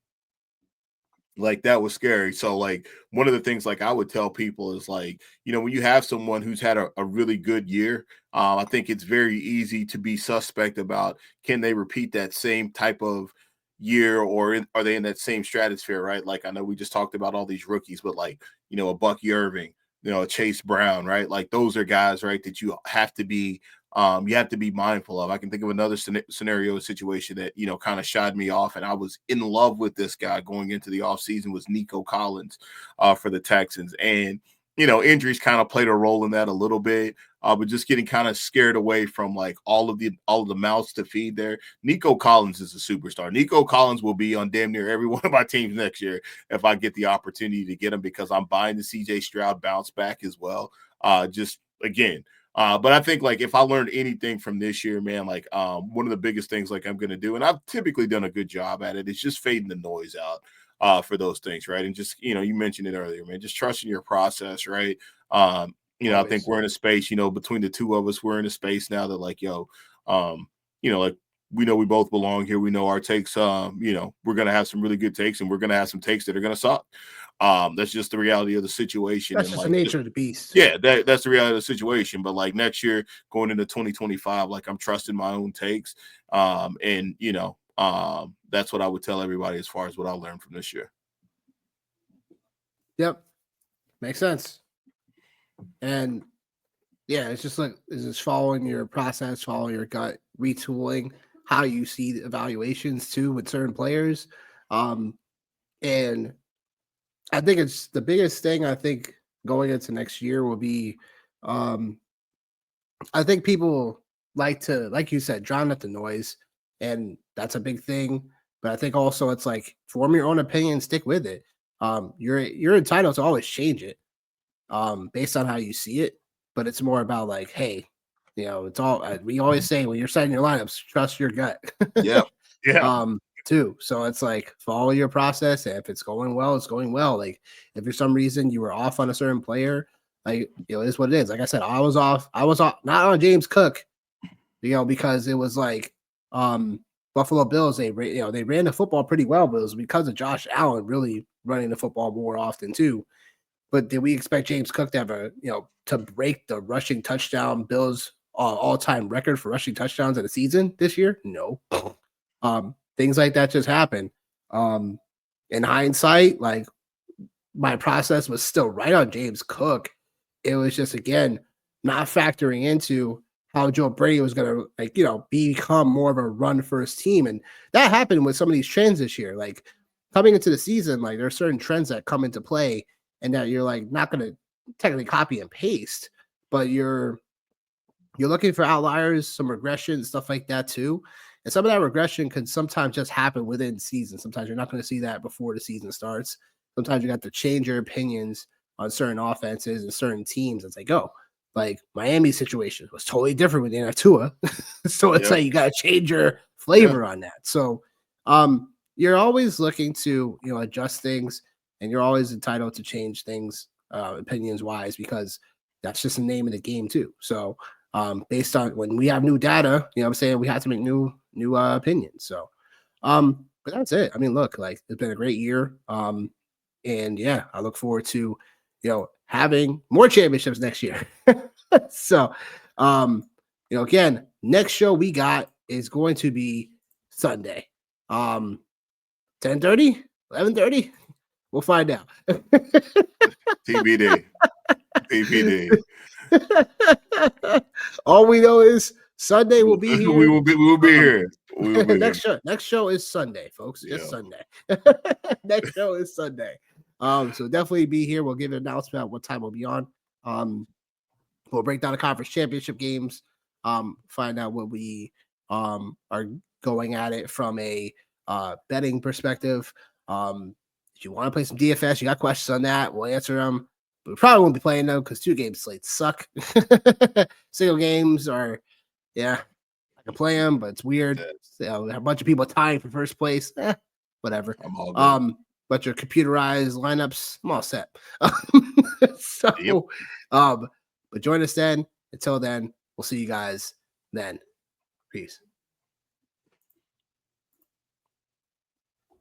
Like that was scary. So like one of the things like I would tell people is like, when you have someone who's had a really good year, I think it's very easy to be suspect about can they repeat that same type of year or are they in that same stratosphere, right? Like I know we just talked about all these rookies, but like, a Bucky Irving, a Chase Brown, right? Like those are guys, right, that you have to be mindful of. I can think of another scenario situation that, kind of shied me off. And I was in love with this guy going into the offseason was Nico Collins for the Texans. And, injuries kind of played a role in that a little bit, but just getting kind of scared away from like all of the mouths to feed there. Nico Collins is a superstar. Nico Collins will be on damn near every one of my teams next year if I get the opportunity to get him because I'm buying the CJ Stroud bounce back as well. Just again, but I think like if I learned anything from this year, man, like one of the biggest things like I'm going to do, and I've typically done a good job at it, is just fading the noise out for those things, right? And just, you mentioned it earlier, man, just trusting your process, right? I think we're in a space, between the two of us, we're in a space now that like, like we know we both belong here. We know our takes, we're going to have some really good takes and we're going to have some takes that are going to suck. That's just the reality of the situation. That's and just like, the nature of the beast. Yeah, that's the reality of the situation. But like next year, going into 2025, like I'm trusting my own takes. And that's what I would tell everybody as far as what I learned from this year. Yep. Makes sense. And yeah, it's just following your process, following your gut, retooling how you see the evaluations too with certain players. And I think it's the biggest thing I think going into next year will be I think people like to, like you said, drown out the noise, and that's a big thing. But I think also it's like form your own opinion, stick with it. You're entitled to always change it based on how you see it, but it's more about like, hey, it's all we always say when you're setting your lineups, trust your gut. Yeah. Too. So it's like follow your process. And if it's going well, it's going well. Like if for some reason you were off on a certain player, like it is what it is. Like I said, I was off not on James Cook, because it was like Buffalo Bills, they ran the football pretty well, but it was because of Josh Allen really running the football more often too. But did we expect James Cook to have to break the rushing touchdown Bills all-time record for rushing touchdowns in a season this year? No. Things like that just happen. In hindsight, like my process was still right on James Cook. It was just, again, not factoring into how Joe Brady was going to, like, become more of a run first team. And that happened with some of these trends this year. Like, coming into the season, like, there are certain trends that come into play and that you're like not going to technically copy and paste, but you're looking for outliers, some regression, stuff like that too. And some of that regression can sometimes just happen within season. Sometimes you're not going to see that before the season starts. Sometimes you got to change your opinions on certain offenses and certain teams as they go. Like Miami's situation was totally different with Tua. So it's like you got to change your flavor on that. So you're always looking to, adjust things, and you're always entitled to change things opinions wise, because that's just the name of the game too. So based on when we have new data, what I'm saying, we have to make new opinions. So but that's it. I mean, look, like, it's been a great year. And yeah, I look forward to, having more championships next year. So again, next show we got is going to be Sunday. 10:30, 11:30. We'll find out. TBD. TBD. All we know is Sunday will be here. We will be here. We will be next show is Sunday, folks. Just Sunday. Next show is Sunday. So definitely be here. We'll give an announcement at what time we'll be on. We'll break down the conference championship games. Find out what we are going at it from a betting perspective. If you want to play some DFS, you got questions on that, we'll answer them. But we probably won't be playing them because 2-game slates suck. Single games are, I can play them, but it's weird. A bunch of people tying for first place. Whatever. I'm all good. Bunch of computerized lineups. I'm all set. So, but join us then. Until then, we'll see you guys then. Peace.